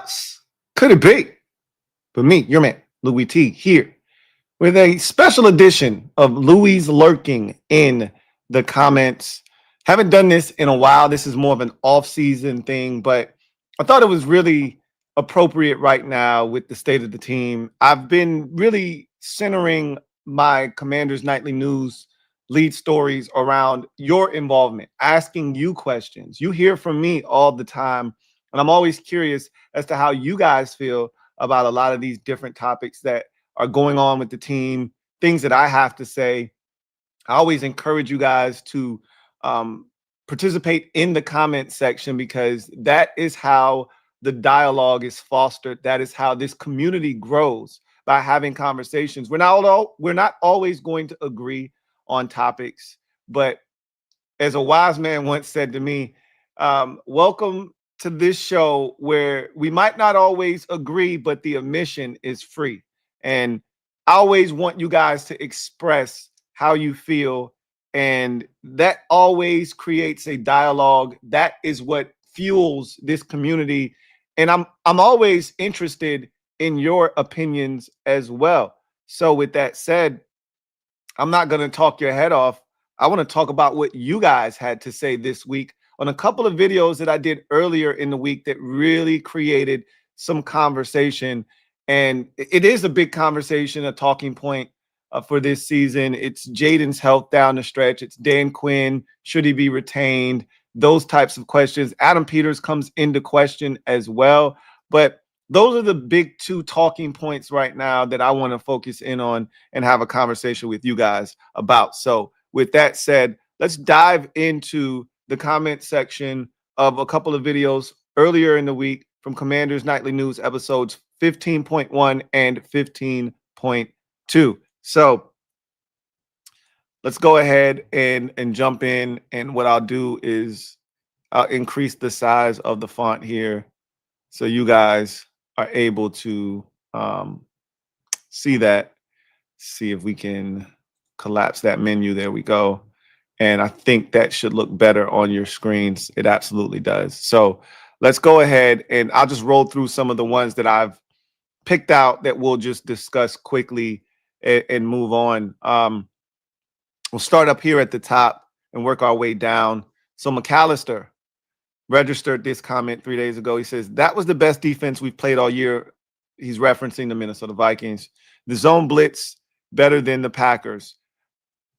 else could it be but me, your man, Louie Tee, here with a special edition of Louie's Lurking in the Comments. Haven't done this in a while. This is more of an off-season thing, but I thought it was really appropriate right now with the state of the team. I've been really centering my Commanders Nightly News lead stories around your involvement, asking you questions. You hear from me all the time, and I'm always curious as to how you guys feel about a lot of these different topics that are going on with the team, things that I have to say. I always encourage you guys to participate in the comment section because that is how the dialogue is fostered. That is how this community grows, by having conversations. We're not always going to agree on topics, but as a wise man once said to me, welcome to this show where we might not always agree, but the admission is free. And I always want you guys to express how you feel, and that always creates a dialogue. That is what fuels this community, and I'm always interested in your opinions as well. So with that said, I'm not going to talk your head off. I want to talk about what you guys had to say this week on a couple of videos that I did earlier in the week that really created some conversation. And it is a big conversation, a talking point for this season. It's Jaden's health down the stretch. It's Dan Quinn. Should he be retained? Those types of questions. Adam Peters comes into question as well. But those are the big two talking points right now that I want to focus in on and have a conversation with you guys about. So with that said, let's dive into the comment section of a couple of videos earlier in the week from Commanders Nightly News episodes 15.1 and 15.2. So let's go ahead and jump in. And what I'll do is I'll increase the size of the font here so you guys are able to see that. See if we can collapse that menu. There we go. And I think that should look better on your screens. It absolutely does. So let's go ahead and I'll just roll through some of the ones that I've picked out that we'll just discuss quickly and move on. We'll start up here at the top and work our way down. So McAllister registered this comment 3 days ago. He says, that was the best defense we've played all year. He's referencing the Minnesota Vikings. The zone blitz better than the Packers.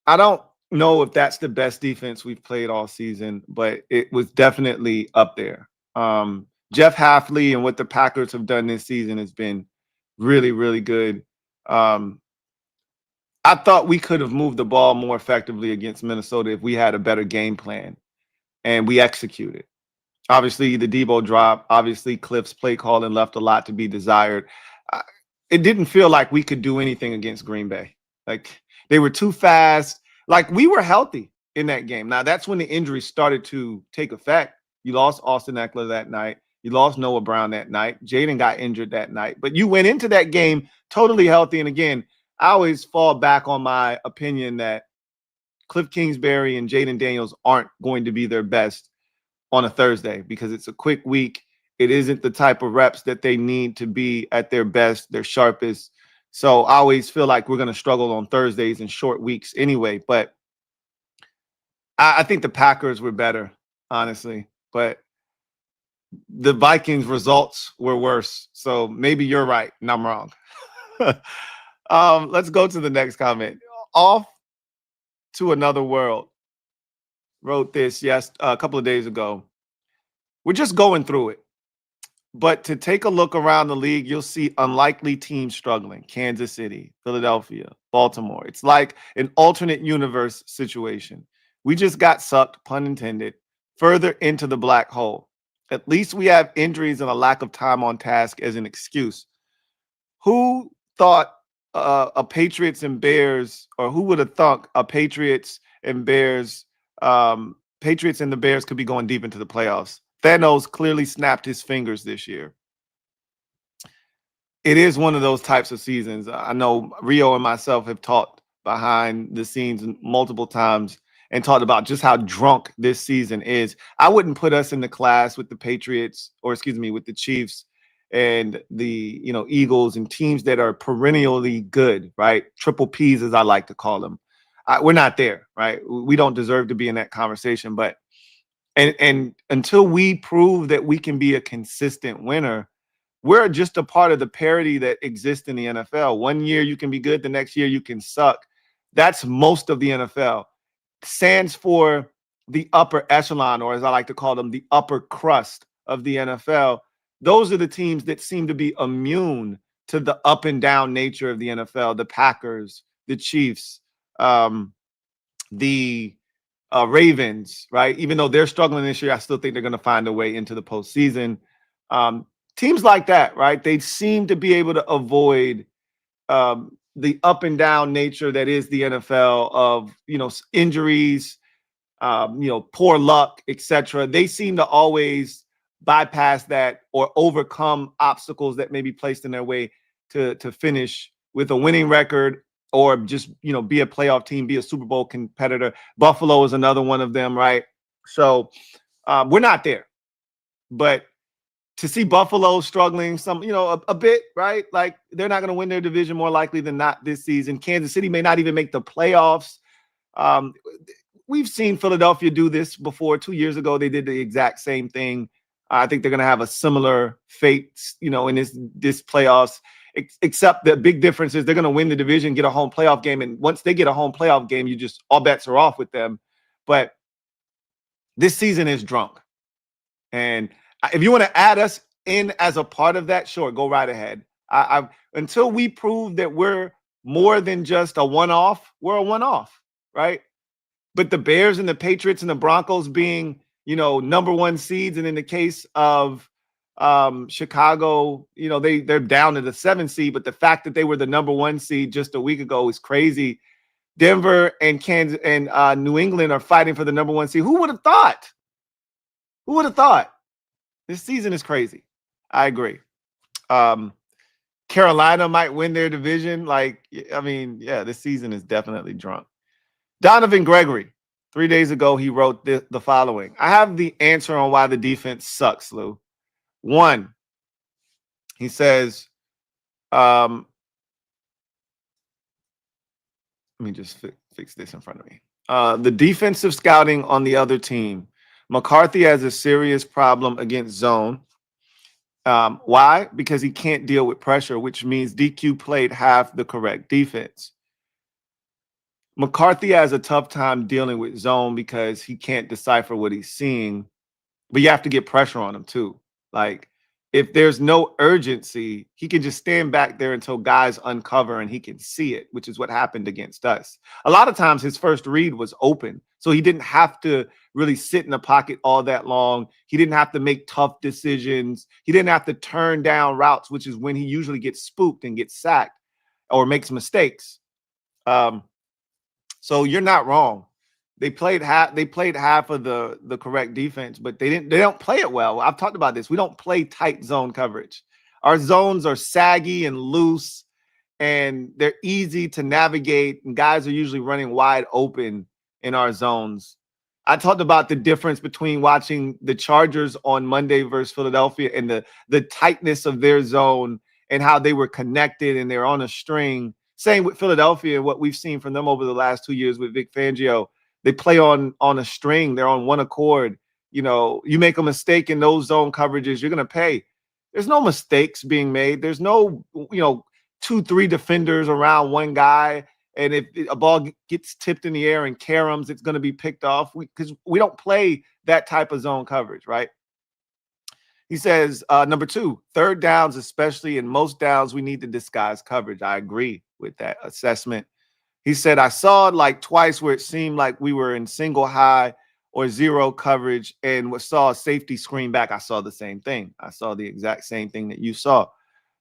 I don't know if that's the best defense we've played all season, but it was definitely up there. Jeff Hafley and what the Packers have done this season has been really, really good. I thought we could have moved the ball more effectively against Minnesota if we had a better game plan and we executed. Obviously, the Debo drop, obviously Cliff's play calling left a lot to be desired. It didn't feel like we could do anything against Green Bay. Like, they were too fast. Like, we were healthy in that game. Now, that's when the injuries started to take effect. You lost Austin Eckler that night. You lost Noah Brown that night. Jaden got injured that night. But you went into that game totally healthy. And again, I always fall back on my opinion that Cliff Kingsbury and Jaden Daniels aren't going to be their best on a Thursday because it's a quick week. It isn't the type of reps that they need to be at their best, their sharpest. So I always feel like we're going to struggle on Thursdays and short weeks anyway. But I think the Packers were better, honestly. But the Vikings results were worse. So maybe you're right and I'm wrong. Let's go to the next comment. Off to Another World wrote this a couple of days ago. We're just going through it. But to take a look around the league, you'll see unlikely teams struggling. Kansas City, Philadelphia, Baltimore. It's like an alternate universe situation. We just got sucked, pun intended, further into the black hole. At least we have injuries and a lack of time on task as an excuse. Who thought a Patriots and Bears, or who would have thunk a Patriots and Bears, Patriots and the Bears could be going deep into the playoffs? Thanos clearly snapped his fingers this year. It is one of those types of seasons. I know Rio and myself have talked behind the scenes multiple times and talked about just how drunk this season is. I wouldn't put us in the class with the Patriots, or excuse me, with the Chiefs and the Eagles and teams that are perennially good, right? Triple P's, as I like to call them. We're not there, right? We don't deserve to be in that conversation, but and until we prove that we can be a consistent winner, we're just a part of the parity that exists in the NFL. One year you can be good, the next year you can suck. That's most of the NFL. Stands for the upper echelon, or as I like to call them, the upper crust of the NFL. Those are the teams that seem to be immune to the up and down nature of the NFL. The Packers, the Chiefs, the Ravens, right? Even though they're struggling this year, I still think they're going to find a way into the postseason. Teams like that, right? They seem to be able to avoid the up and down nature that is the NFL of, injuries, poor luck, etc. They seem to always bypass that or overcome obstacles that may be placed in their way to finish with a winning record or just, be a playoff team, be a Super Bowl competitor. Buffalo is another one of them, right? So we're not there. But to see Buffalo struggling a bit, right? Like they're not going to win their division more likely than not this season. Kansas City may not even make the playoffs. We've seen Philadelphia do this before. 2 years ago, they did the exact same thing. I think they're going to have a similar fate, in this playoffs, except the big difference is they're going to win the division, get a home playoff game. And once they get a home playoff game, all bets are off with them. But this season is drunk. And if you want to add us in as a part of that, sure, go right ahead. Until we prove that we're more than just a one-off, we're a one-off, right? But the Bears and the Patriots and the Broncos being, number one seeds, and in the case of Chicago, they're down to the 7th seed. But the fact that they were the number one seed just a week ago is crazy. Denver and Kansas and New England are fighting for the number one seed. Who would have thought? Who would have thought? This season is crazy. I agree. Carolina might win their division. This season is definitely drunk. Donovan Gregory, 3 days ago, he wrote the following. I have the answer on why the defense sucks, Lou. One, he says, let me just fix this in front of me. The defensive scouting on the other team. McCarthy has a serious problem against zone. Why? Because he can't deal with pressure, which means DQ played half the correct defense. McCarthy has a tough time dealing with zone because he can't decipher what he's seeing, but you have to get pressure on him too. Like if there's no urgency, he can just stand back there until guys uncover and he can see it, which is what happened against us. A lot of times his first read was open, so he didn't have to really sit in the pocket all that long. He didn't have to make tough decisions. He didn't have to turn down routes, which is when he usually gets spooked and gets sacked or makes mistakes. So you're not wrong. They played half of the correct defense, but they don't play it well. I've talked about this. We don't play tight zone coverage. Our zones are saggy and loose, and they're easy to navigate, and guys are usually running wide open in our zones. I talked about the difference between watching the Chargers on Monday versus Philadelphia and the tightness of their zone and how they were connected and they're on a string. Same with Philadelphia, what we've seen from them over the last 2 years with Vic Fangio. They play on a string. They're on one accord. You make a mistake in those zone coverages, you're going to pay. There's no mistakes being made. There's no, 2-3 defenders around one guy. And if a ball gets tipped in the air and caroms, it's going to be picked off because we don't play that type of zone coverage, right? He says, number 2, third downs, especially in most downs, we need to disguise coverage. I agree with that assessment. He said, I saw it like twice where it seemed like we were in single high or zero coverage and saw a safety screen back. I saw the same thing. I saw the exact same thing that you saw.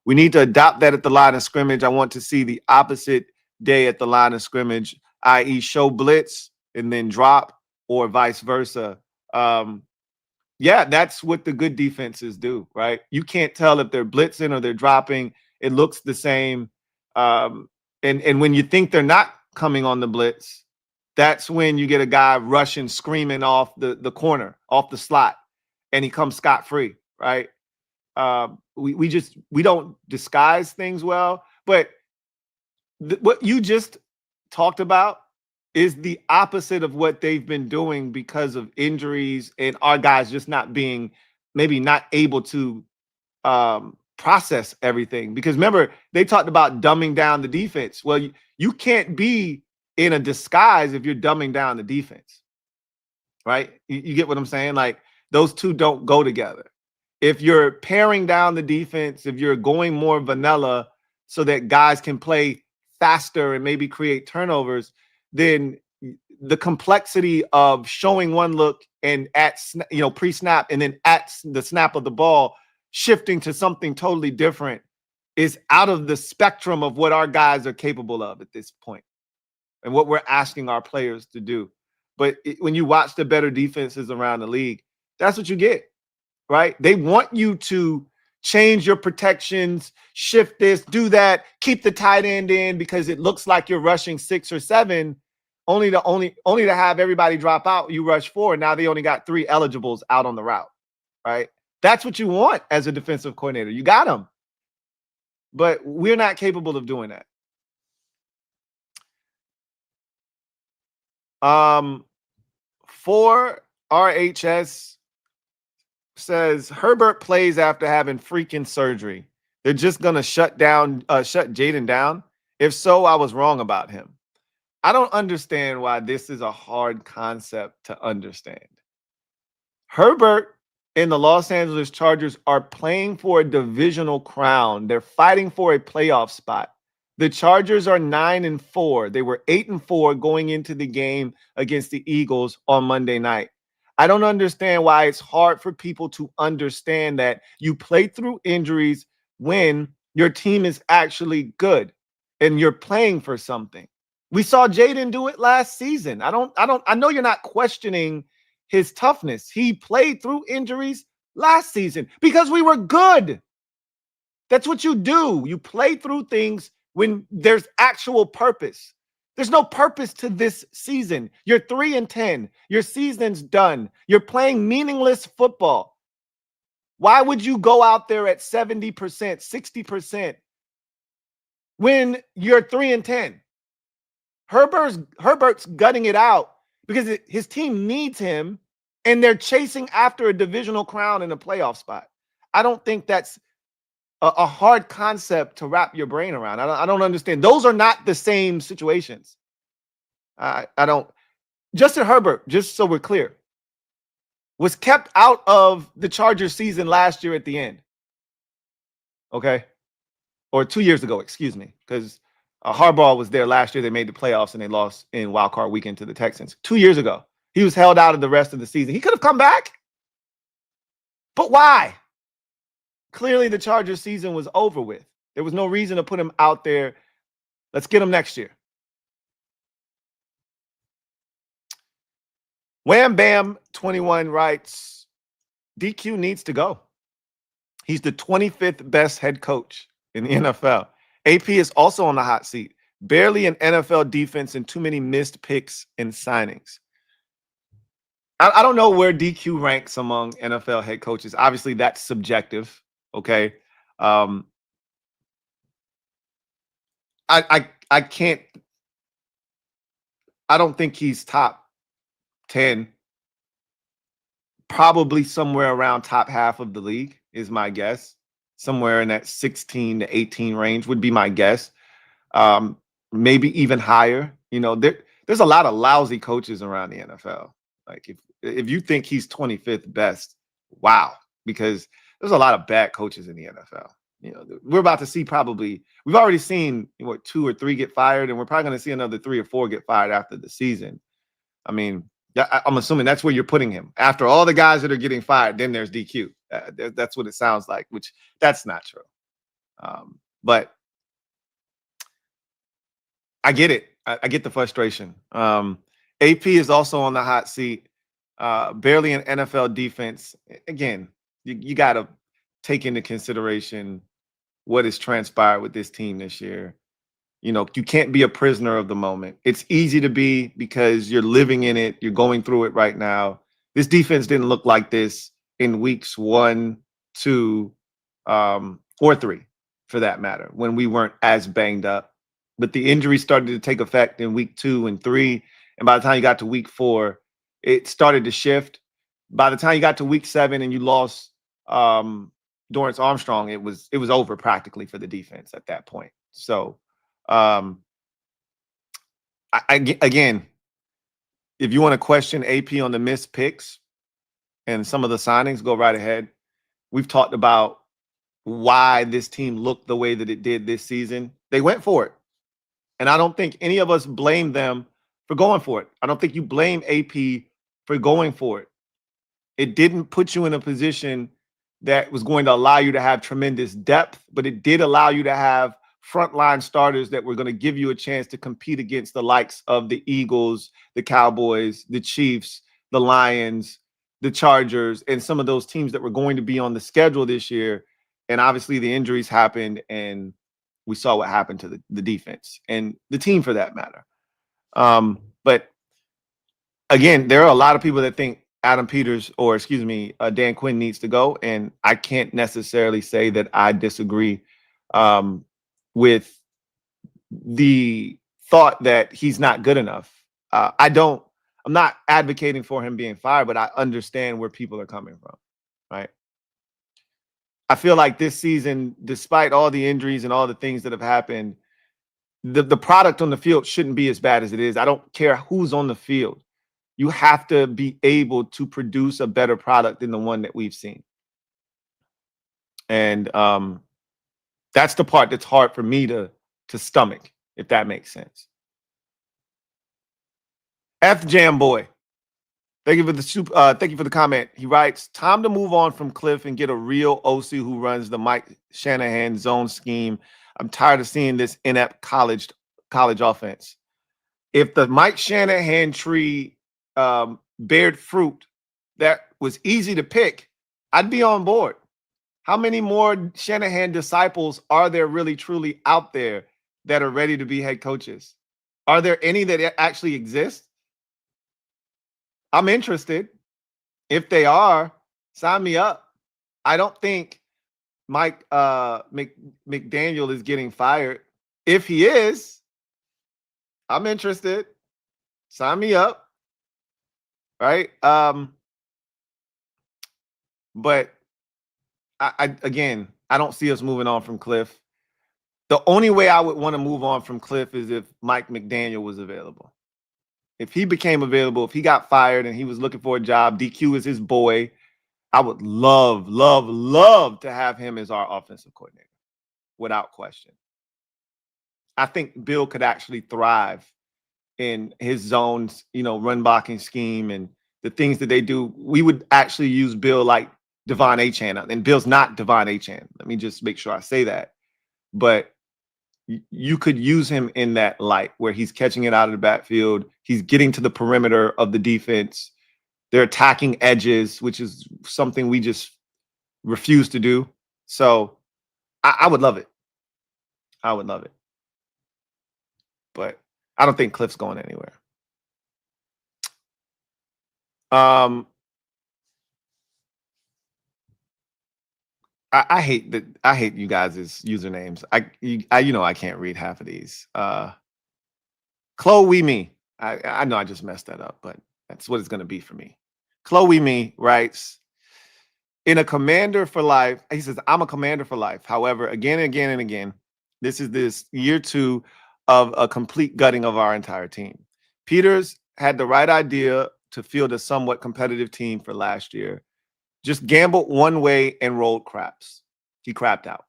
We need to adopt that at the line of scrimmage. I want to see the opposite day at the line of scrimmage, i.e. show blitz and then drop or vice versa. Yeah, that's what the good defenses do, right? You can't tell if they're blitzing or they're dropping. It looks the same. And when you think they're not coming on the blitz, that's when you get a guy rushing, screaming off the corner, off the slot, and he comes scot-free, right? We don't disguise things well. But what you just talked about is the opposite of what they've been doing because of injuries and our guys just maybe not able to process everything. Because remember, they talked about dumbing down the defense. Well, you can't be in a disguise if you're dumbing down the defense, right? You get what I'm saying? Like, those two don't go together. If you're paring down the defense, if you're going more vanilla so that guys can play faster and maybe create turnovers, then the complexity of showing one look and pre-snap and then at the snap of the ball shifting to something totally different is out of the spectrum of what our guys are capable of at this point and what we're asking our players to do. But when you watch the better defenses around the league, that's what you get, right? They want you to change your protections, shift this, do that, keep the tight end in because it looks like you're rushing 6 or 7, only to have everybody drop out. You rush 4. Now they only got 3 eligibles out on the route, right? That's what you want as a defensive coordinator. You got them. But we're not capable of doing that. For RHS says Herbert plays after having freaking surgery. They're just gonna shut Jaden down. If so, I was wrong about him. I don't understand why this is a hard concept to understand. Herbert and the Los Angeles Chargers are playing for a divisional crown. They're fighting for a playoff spot. The Chargers are 9-4. They were 8-4 going into the game against the Eagles on Monday night. I don't understand why it's hard for people to understand that you play through injuries when your team is actually good and you're playing for something. We saw Jaden do it last season. I know you're not questioning his toughness. He played through injuries last season because we were good. That's what you do. You play through things when there's actual purpose. There's no purpose to this season. You're 3-10. Your season's done. You're playing meaningless football. Why would you go out there at 70%, 60% when you're 3-10? Herbert's gutting it out because his team needs him, and they're chasing after a divisional crown and a playoff spot. I don't think that's a hard concept to wrap your brain around. I don't understand. Those are not the same situations. I don't. Justin Herbert, just so we're clear, was kept out of the Chargers season last year at the end. Okay? Or 2 years ago, excuse me, because Harbaugh was there last year. They made the playoffs and they lost in wild card weekend to the Texans. 2 years ago, he was held out of the rest of the season. He could have come back. But why? Clearly, the Chargers season was over with. There was no reason to put him out there. Let's get him next year. Wham Bam 21 writes, DQ needs to go. He's the 25th best head coach in the NFL. AP is also on the hot seat. Barely an NFL defense and too many missed picks and signings. I don't know where DQ ranks among NFL head coaches. Obviously, that's subjective. Okay. I can't. I don't think he's top 10. Probably somewhere around top half of the league is my guess. Somewhere in that 16 to 18 range would be my guess. Maybe even higher. You know, there's a lot of lousy coaches around the NFL. Like if you think he's 25th best, wow, because there's a lot of bad coaches in the NFL. You know, we're about to see we've already seen 2 or 3 get fired, and we're probably going to see another 3 or 4 get fired after the season. I mean, I'm assuming that's where you're putting him. After all the guys that are getting fired, then there's DQ. That's what it sounds like, which that's not true. But I get it. I get the frustration. AP is also on the hot seat. Barely an NFL defense. Again, you got to take into consideration what has transpired with this team this year. You know, you can't be a prisoner of the moment. It's easy to be because you're living in it. You're going through it right now. This defense didn't look like this in weeks 1, 2, or 3 for that matter, when we weren't as banged up. But the injuries started to take effect in week 2 and 3. And by the time you got to week 4, it started to shift. By the time you got to week 7 and you lost Dorrance Armstrong, it was over practically for the defense at that point. So again, if you want to question AP on the missed picks and some of the signings, go right ahead. We've talked about why this team looked the way that it did this season. They went for it. And I don't think any of us blame them for going for it. I don't think you blame AP for going for it. It didn't put you in a position that was going to allow you to have tremendous depth, but it did allow you to have frontline starters that were going to give you a chance to compete against the likes of the Eagles, the Cowboys, the Chiefs, the Lions, the Chargers, and some of those teams that were going to be on the schedule this year. And obviously the injuries happened, and we saw what happened to the defense and the team for that matter. But again, there are a lot of people that think Adam Peters, or excuse me, Dan Quinn needs to go. And I can't necessarily say that I disagree with the thought that he's not good enough. I'm not advocating for him being fired, but I understand where people are coming from, right? I feel like this season, despite all the injuries and all the things that have happened, the product on the field shouldn't be as bad as it is. I don't care who's on the field. You have to be able to produce a better product than the one that we've seen. And that's the part that's hard for me to stomach, if that makes sense. F Jam Boy, thank you for the comment. He writes, time to move on from Cliff and get a real OC who runs the Mike Shanahan zone scheme. I'm tired of seeing this inept college offense. If the Mike Shanahan tree bared fruit that was easy to pick, I'd be on board. How many more Shanahan disciples are there really truly out there that are ready to be head coaches? Are there any that actually exist? I'm interested. If they are, sign me up. I don't think Mike McDaniel is getting fired. If he is, I'm interested. Sign me up. Right? But again, I don't see us moving on from Cliff. The only way I would want to move on from Cliff is if Mike McDaniel was available. If he became available, if he got fired and he was looking for a job, DQ is his boy, I would love, love, love to have him as our offensive coordinator, without question. I think Bill could actually thrive in his zones, run blocking scheme and the things that they do. We would actually use Bill like Devon Achane, and Bill's not Devon Achane. Let me just make sure I say that. But you could use him in that light where he's catching it out of the backfield. He's getting to the perimeter of the defense. They're attacking edges, which is something we just refuse to do. So I would love it. I would love it. But I don't think Cliff's going anywhere. I hate that. I hate you guys' usernames. I can't read half of these. Chloe Me. I know I just messed that up, but that's what it's going to be for me. Chloe Me writes, in a commander for life, he says, I'm a commander for life. However, again and again and again, this is this year 2 of a complete gutting of our entire team. Peters had the right idea to field a somewhat competitive team for last year. Just gambled one way and rolled craps. He crapped out.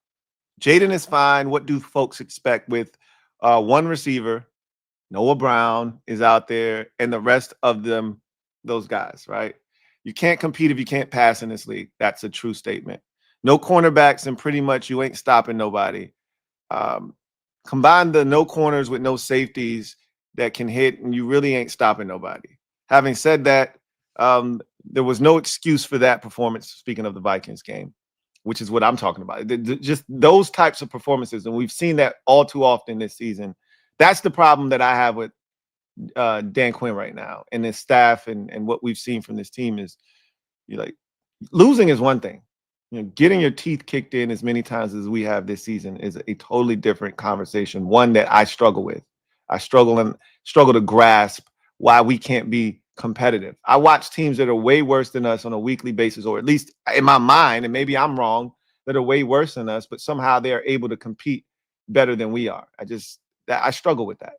Jaden is fine. What do folks expect with one receiver? Noah Brown is out there, and the rest of them, those guys, right? You can't compete if you can't pass in this league. That's a true statement. No cornerbacks, and pretty much you ain't stopping nobody. Combine the no corners with no safeties that can hit, and you really ain't stopping nobody. Having said that, there was no excuse for that performance, speaking of the Vikings game, which is what I'm talking about. Just those types of performances, and we've seen that all too often this season. That's the problem that I have with Dan Quinn right now and his staff and what we've seen from this team is losing is one thing. getting your teeth kicked in as many times as we have this season is a totally different conversation. One that I struggle with. I struggle to grasp why we can't be competitive. I watch teams that are way worse than us on a weekly basis, or at least in my mind, and maybe I'm wrong, that are way worse than us, but somehow they are able to compete better than we are. I struggle with that.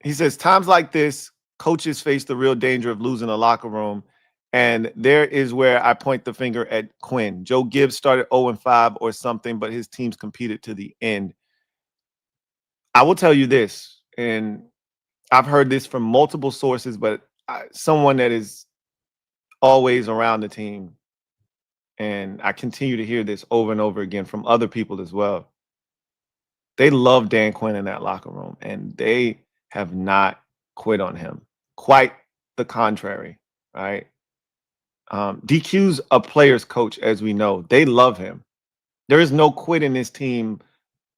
He says, times like this, coaches face the real danger of losing a locker room. And there is where I point the finger at Quinn. Joe Gibbs started 0-5 or something, but his teams competed to the end. I will tell you this, and I've heard this from multiple sources, but someone that is always around the team, and I continue to hear this over and over again from other people as well. They love Dan Quinn in that locker room, and they have not quit on him. Quite the contrary, right? DQ's a player's coach, as we know. They love him. There is no quit in this team,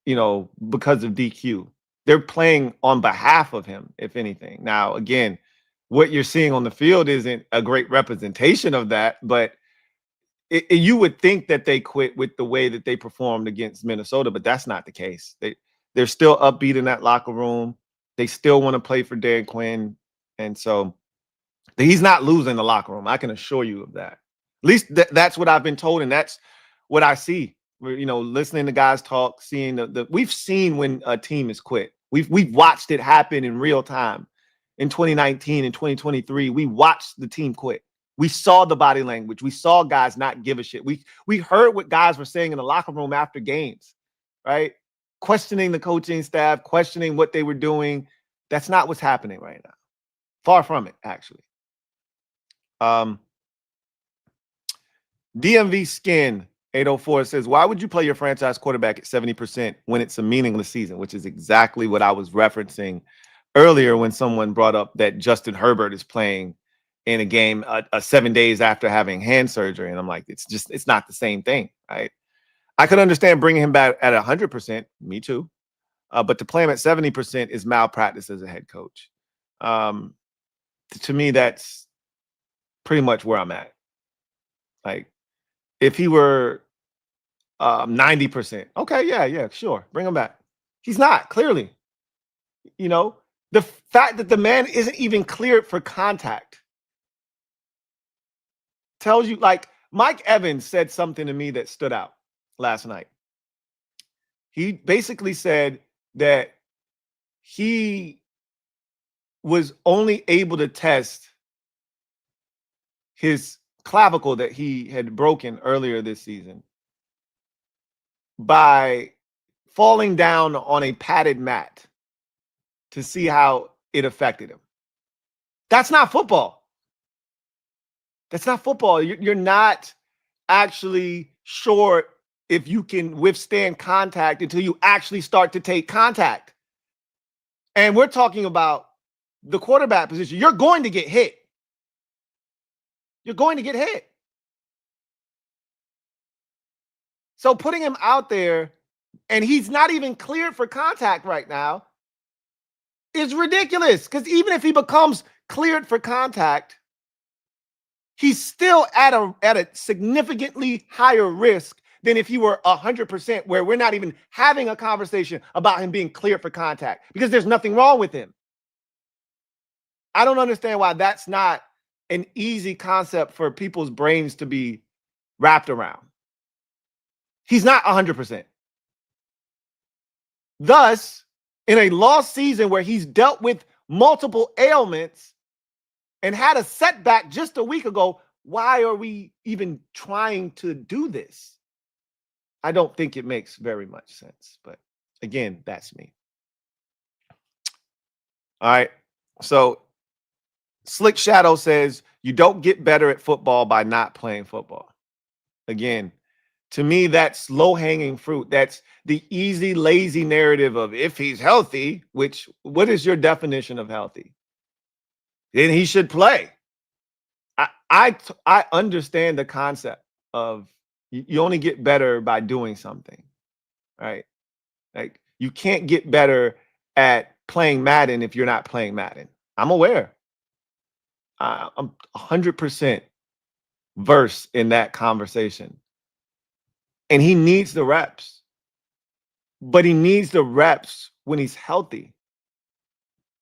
because of DQ. They're playing on behalf of him, if anything. Now, again, what you're seeing on the field isn't a great representation of that, but you would think that they quit with the way that they performed against Minnesota, but that's not the case. They're still upbeat in that locker room. They still want to play for Dan Quinn. And so he's not losing the locker room. I can assure you of that. At least that's what I've been told, and that's what I see. Listening to guys talk, seeing we've seen when a team has quit. We've watched it happen in real time. In 2019 and 2023, we watched the team quit. We saw the body language. We saw guys not give a shit. We heard what guys were saying in the locker room after games, right? Questioning the coaching staff, questioning what they were doing. That's not what's happening right now. Far from it, actually. DMV Skin 804 says, why would you play your franchise quarterback at 70% when it's a meaningless season? Which is exactly what I was referencing earlier when someone brought up that Justin Herbert is playing in a game 7 days after having hand surgery. And I'm like, it's not the same thing, right? I could understand bringing him back at 100%. Me too. But to play him at 70% is malpractice as a head coach. To me, that's pretty much where I'm at. Like, if he were 90%, okay, yeah, sure, bring him back. He's not, clearly. The fact that the man isn't even cleared for contact tells you, like, Mike Evans said something to me that stood out last night. He basically said that he was only able to test his clavicle that he had broken earlier this season by falling down on a padded mat to see how it affected him. That's not football. That's not football. You're not actually sure if you can withstand contact until you actually start to take contact. And we're talking about the quarterback position. You're going to get hit. You're going to get hit. So putting him out there, and he's not even cleared for contact right now, is ridiculous. Because even if he becomes cleared for contact, he's still at a significantly higher risk than if he were 100%, where we're not even having a conversation about him being cleared for contact because there's nothing wrong with him. I don't understand why that's not an easy concept for people's brains to be wrapped around. He's not 100%. Thus, in a lost season where he's dealt with multiple ailments and had a setback just a week ago, why are we even trying to do this? I don't think it makes very much sense. But again, that's me. All right. So Slick Shadow says, you don't get better at football by not playing football. Again, to me, that's low-hanging fruit. That's the easy, lazy narrative of if he's healthy, which, what is your definition of healthy? Then he should play. I understand the concept of you only get better by doing something, right? Like, you can't get better at playing Madden if you're not playing Madden. I'm aware. I'm 100% verse in that conversation. And he needs the reps, but he needs the reps when he's healthy.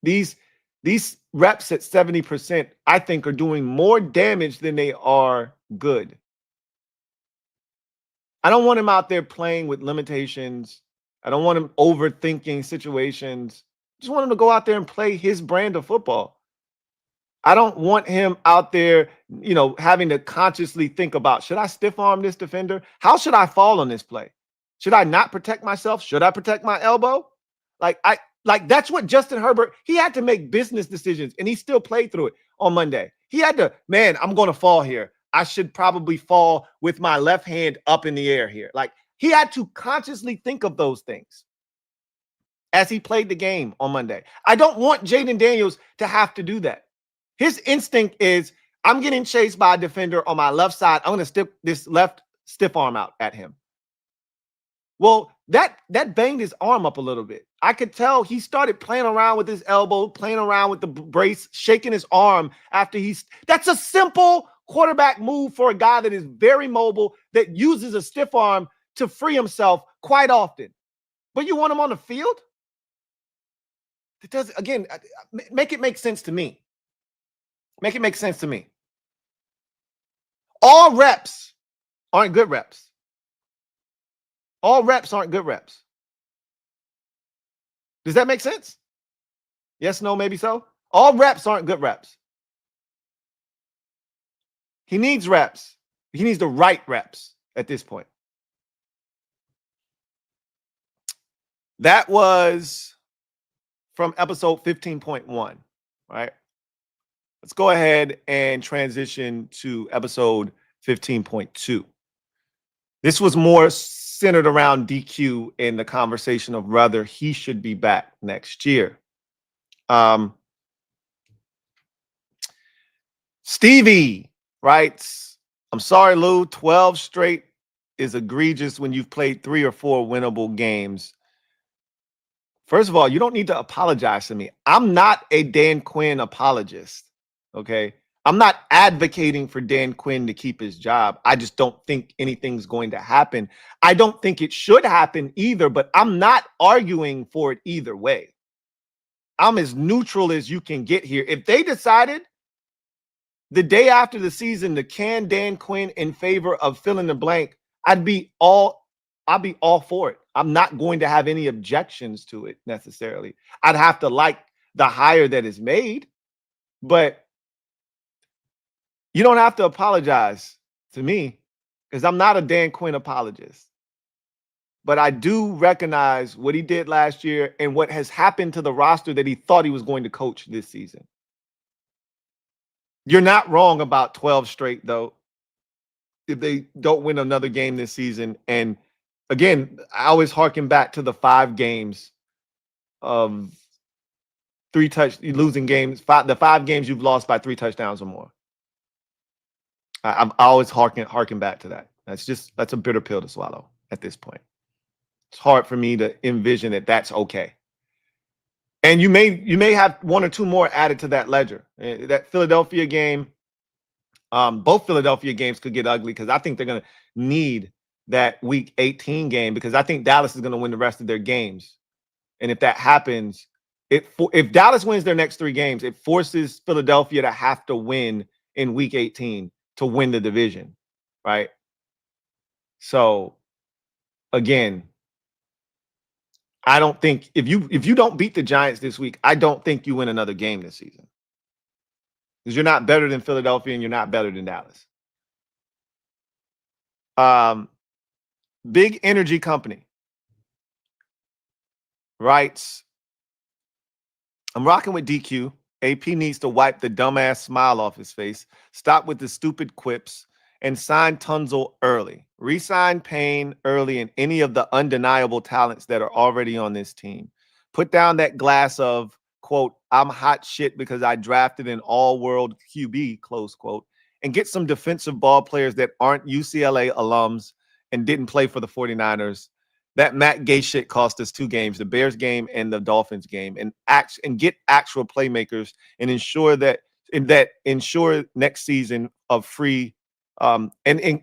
These reps at 70%, I think, are doing more damage than they are good. I don't want him out there playing with limitations. I don't want him overthinking situations. I just want him to go out there and play his brand of football. I don't want him out there, having to consciously think about, should I stiff arm this defender? How should I fall on this play? Should I not protect myself? Should I protect my elbow? That's what Justin Herbert, he had to make business decisions, and he still played through it on Monday. He had to, I'm going to fall here. I should probably fall with my left hand up in the air here. He had to consciously think of those things as he played the game on Monday. I don't want Jaden Daniels to have to do that. His instinct is, I'm getting chased by a defender on my left side. I'm going to stiff this left stiff arm out at him. Well, that banged his arm up a little bit. I could tell he started playing around with his elbow, playing around with the brace, shaking his arm after that's a simple quarterback move for a guy that is very mobile, that uses a stiff arm to free himself quite often. But you want him on the field? It does, again, make it make sense to me. Make it make sense to me. All reps aren't good reps. All reps aren't good reps. Does that make sense? Yes, no, maybe so. All reps aren't good reps. He needs reps. He needs the right reps at this point. That was from episode 15.1, right? Let's go ahead and transition to episode 15.2. This was more centered around DQ in the conversation of whether he should be back next year. Stevie writes, I'm sorry, Lou, 12 straight is egregious when you've played 3 or 4 winnable games. First of all, you don't need to apologize to me. I'm not a Dan Quinn apologist, okay? I'm not advocating for Dan Quinn to keep his job. I just don't think anything's going to happen. I don't think it should happen either, but I'm not arguing for it either way. I'm as neutral as you can get here. If they decided the day after the season to can Dan Quinn in favor of fill in the blank, I'd be all for it. I'm not going to have any objections to it necessarily. I'd have to like the hire that is made, but you don't have to apologize to me because I'm not a Dan Quinn apologist. But I do recognize what he did last year and what has happened to the roster that he thought he was going to coach this season. You're not wrong about 12 straight, though, if they don't win another game this season. And again, I always harken back to the 5 games of 3 losing games, the 5 games you've lost by 3 touchdowns or more. I always harken back to that. That's a bitter pill to swallow at this point. It's hard for me to envision that that's okay. And you may have 1 or 2 more added to that ledger. That Philadelphia game, both Philadelphia games could get ugly because I think they're going to need that Week 18 game because I think Dallas is going to win the rest of their games. And if that happens, if Dallas wins their next 3 games, it forces Philadelphia to have to win in Week 18 to win the division, right? So, again, I don't think if you don't beat the Giants this week, I don't think you win another game this season. Because you're not better than Philadelphia and you're not better than Dallas. Big Energy Company writes, I'm rocking with DQ. AP needs to wipe the dumbass smile off his face, stop with the stupid quips, and sign Tunzel early. Resign Payne early and any of the undeniable talents that are already on this team. Put down that glass of, quote, I'm hot shit because I drafted an all-world QB, close quote, and get some defensive ball players that aren't UCLA alums and didn't play for the 49ers. That Matt Gay shit cost us 2 games, the Bears game and the Dolphins game, and get actual playmakers and ensure next season of free and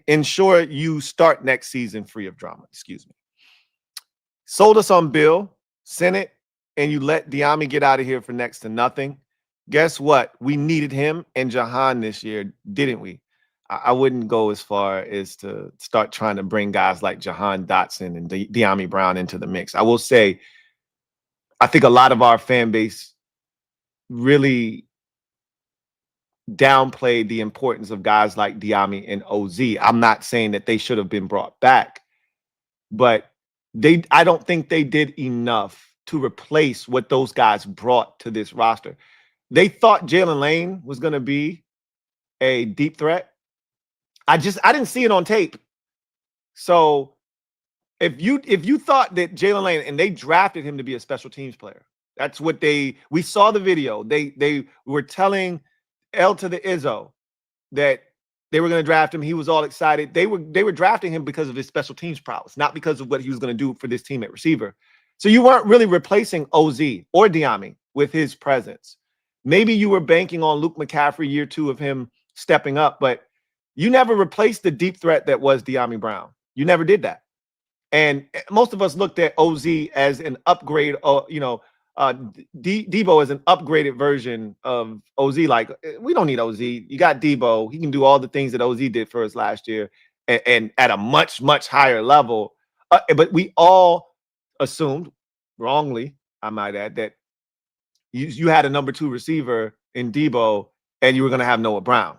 ensure you start next season free of drama. Excuse me. Sold us on Bill, sent it, and you let Diami get out of here for next to nothing. Guess what? We needed him and Jahan this year, didn't we? I wouldn't go as far as to start trying to bring guys like Jahan Dotson and Diami Brown into the mix. I will say, I think a lot of our fan base really downplayed the importance of guys like Diami and OZ. I'm not saying that they should have been brought back, but I don't think they did enough to replace what those guys brought to this roster. They thought Jalen Lane was going to be a deep threat. I didn't see it on tape. So if you thought that Jalen Lane, and they drafted him to be a special teams player, that's what we saw the video. They were telling L to the Izzo that they were going to draft him. He was all excited. They were drafting him because of his special teams prowess, not because of what he was going to do for this team at receiver. So you weren't really replacing OZ or Diami with his presence. Maybe you were banking on Luke McCaffrey year 2 of him stepping up, but you never replaced the deep threat that was Diami Brown. You never did that. And most of us looked at OZ as an upgrade, Debo is an upgraded version of OZ. Like, we don't need OZ. You got Debo. He can do all the things that OZ did for us last year and at a much, much higher level. But we all assumed, wrongly, I might add, that you had a number 2 receiver in Debo and you were going to have Noah Brown.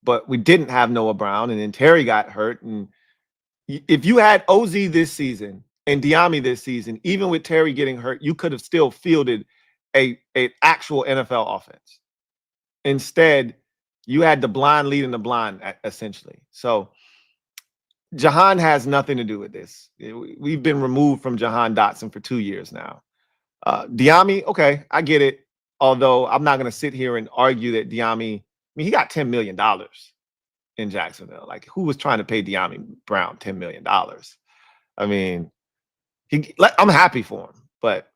But we didn't have Noah Brown, and then Terry got hurt. And if you had OZ this season and Diami this season, even with Terry getting hurt, you could have still fielded an actual NFL offense. Instead, you had the blind leading the blind, essentially. So Jahan has nothing to do with this. We've been removed from Jahan Dotson for 2 years now. Diami, okay, I get it. Although I'm not going to sit here and argue that Diami, he got $10 million in Jacksonville. Like, who was trying to pay Diami Brown $10 million? I mean, I'm happy for him, but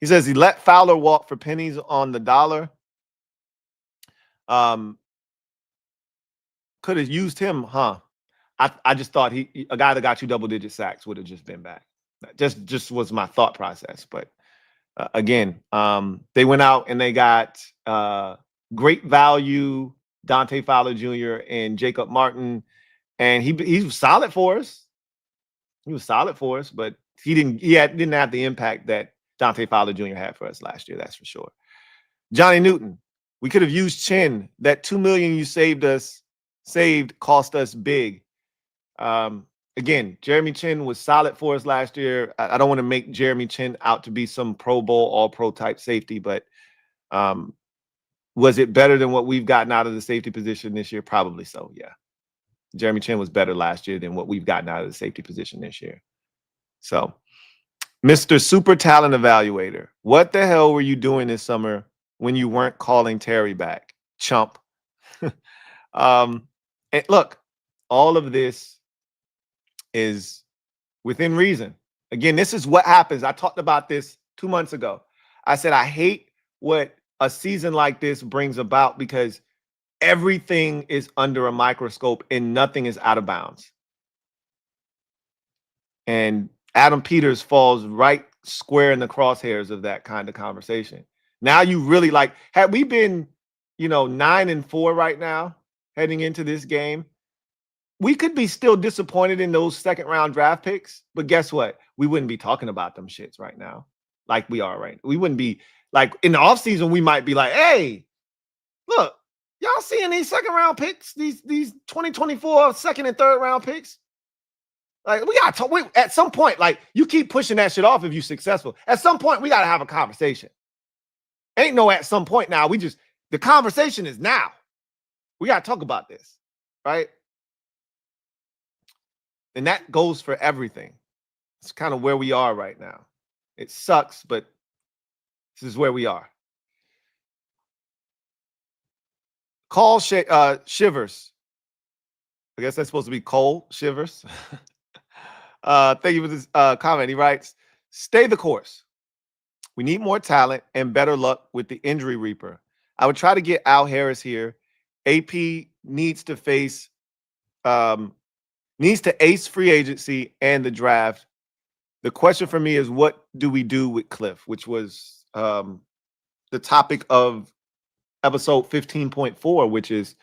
he says he let Fowler walk for pennies on the dollar. Could have used him, huh? I just thought a guy that got you double-digit sacks would have just been back. Just was my thought process. But again, they went out and they got great value Dante Fowler Jr. and Jacob Martin, and he was solid for us. He was solid for us, but he didn't have the impact that Dante Fowler Jr. had for us last year. That's for sure. Johnny Newton, we could have used Chin. That $2 million you saved cost us big. Again, Jeremy Chin was solid for us last year. I don't want to make Jeremy Chin out to be some Pro Bowl, all-pro type safety, but was it better than what we've gotten out of the safety position this year? Probably so, yeah. Jeremy Chin was better last year than what we've gotten out of the safety position this year. So, Mr. Super Talent Evaluator, what the hell were you doing this summer when you weren't calling Terry back? Chump. And look, all of this is within reason. Again, this is what happens. I talked about this 2 months ago. I said, I hate what a season like this brings about because everything is under a microscope and nothing is out of bounds. And Adam Peters falls right square in the crosshairs of that kind of conversation. Now you really had we been, 9-4 right now heading into this game, we could be still disappointed in those second-round draft picks, but guess what? We wouldn't be talking about them shits right now like we are right now. We wouldn't be like in the offseason, we might be like, hey, look, y'all seeing these second-round picks, these 2024 second and third round picks? Like, we got to at some point, like, you keep pushing that shit off if you're successful. At some point, we got to have a conversation. Ain't no at some point now. The conversation is now. We got to talk about this, right? And that goes for everything. It's kind of where we are right now. It sucks, but this is where we are. Call Shivers. I guess that's supposed to be Cole Shivers. Thank you for this comment. He writes, stay the course. We need more talent and better luck with the injury reaper. I would try to get Al Harris here. AP needs to face needs to ace free agency and the draft. The question for me is, what do we do with Cliff, which was the topic of episode 15.4, which is,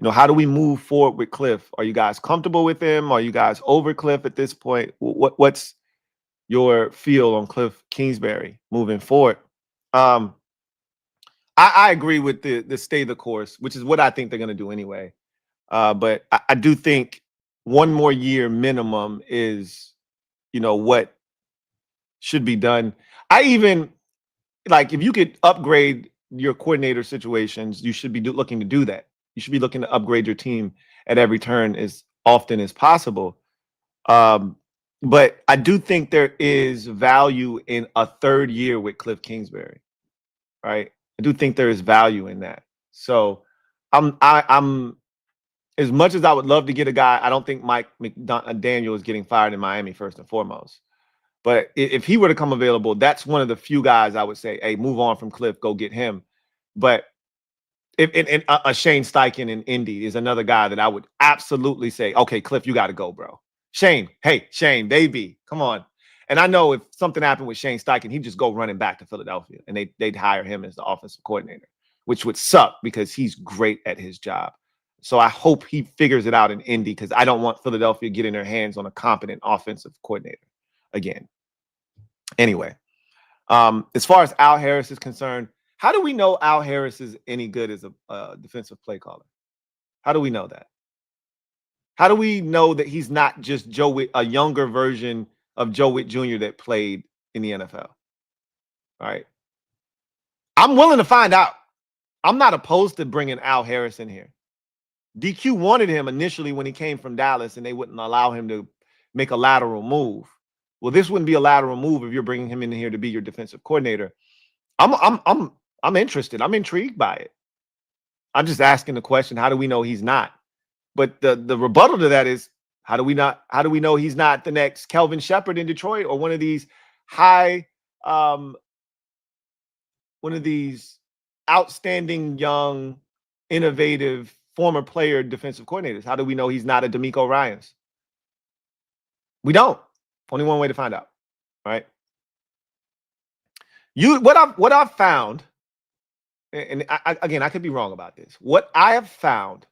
how do we move forward with Cliff? Are you guys comfortable with him? Are you guys over Cliff at this point? What's your feel on Cliff Kingsbury moving forward? I agree with the stay the course, which is what I think they're going to do anyway. But I do think one more year minimum is, what should be done. I even like, if you could upgrade your coordinator situations, you should be looking to do that. You should be looking to upgrade your team at every turn as often as possible. But I do think there is value in a third year with Cliff Kingsbury, right? I do think there is value in that. So I'm as much as I would love to get a guy, I don't think Mike McDaniel is getting fired in Miami first and foremost. But if he were to come available, that's one of the few guys I would say, hey, move on from Cliff, go get him. But if a Shane Steichen in Indy is another guy that I would absolutely say, okay, Cliff, you got to go, bro. Shane, hey, Shane, baby, come on. And I know if something happened with Shane Steichen, he'd just go running back to Philadelphia, and they'd hire him as the offensive coordinator, which would suck because he's great at his job. So I hope he figures it out in Indy, because I don't want Philadelphia getting their hands on a competent offensive coordinator again. Anyway, as far as Al Harris is concerned, how do we know Al Harris is any good as a defensive play caller? How do we know that? How do we know that he's not just Joe Witt, a younger version of Joe Witt Jr. that played in the NFL? All right. I'm willing to find out. I'm not opposed to bringing Al Harris in here. DQ wanted him initially when he came from Dallas, and they wouldn't allow him to make a lateral move. Well, this wouldn't be a lateral move if you're bringing him in here to be your defensive coordinator. I'm interested. I'm intrigued by it. I'm just asking the question, how do we know he's not? But the rebuttal to that is, how do we know he's not the next Kelvin Shepard in Detroit, or one of these outstanding young, innovative former player defensive coordinators? How do we know he's not a DeMeco Ryans? We don't. Only one way to find out, right? What I've found, and again, I could be wrong about this. What I have found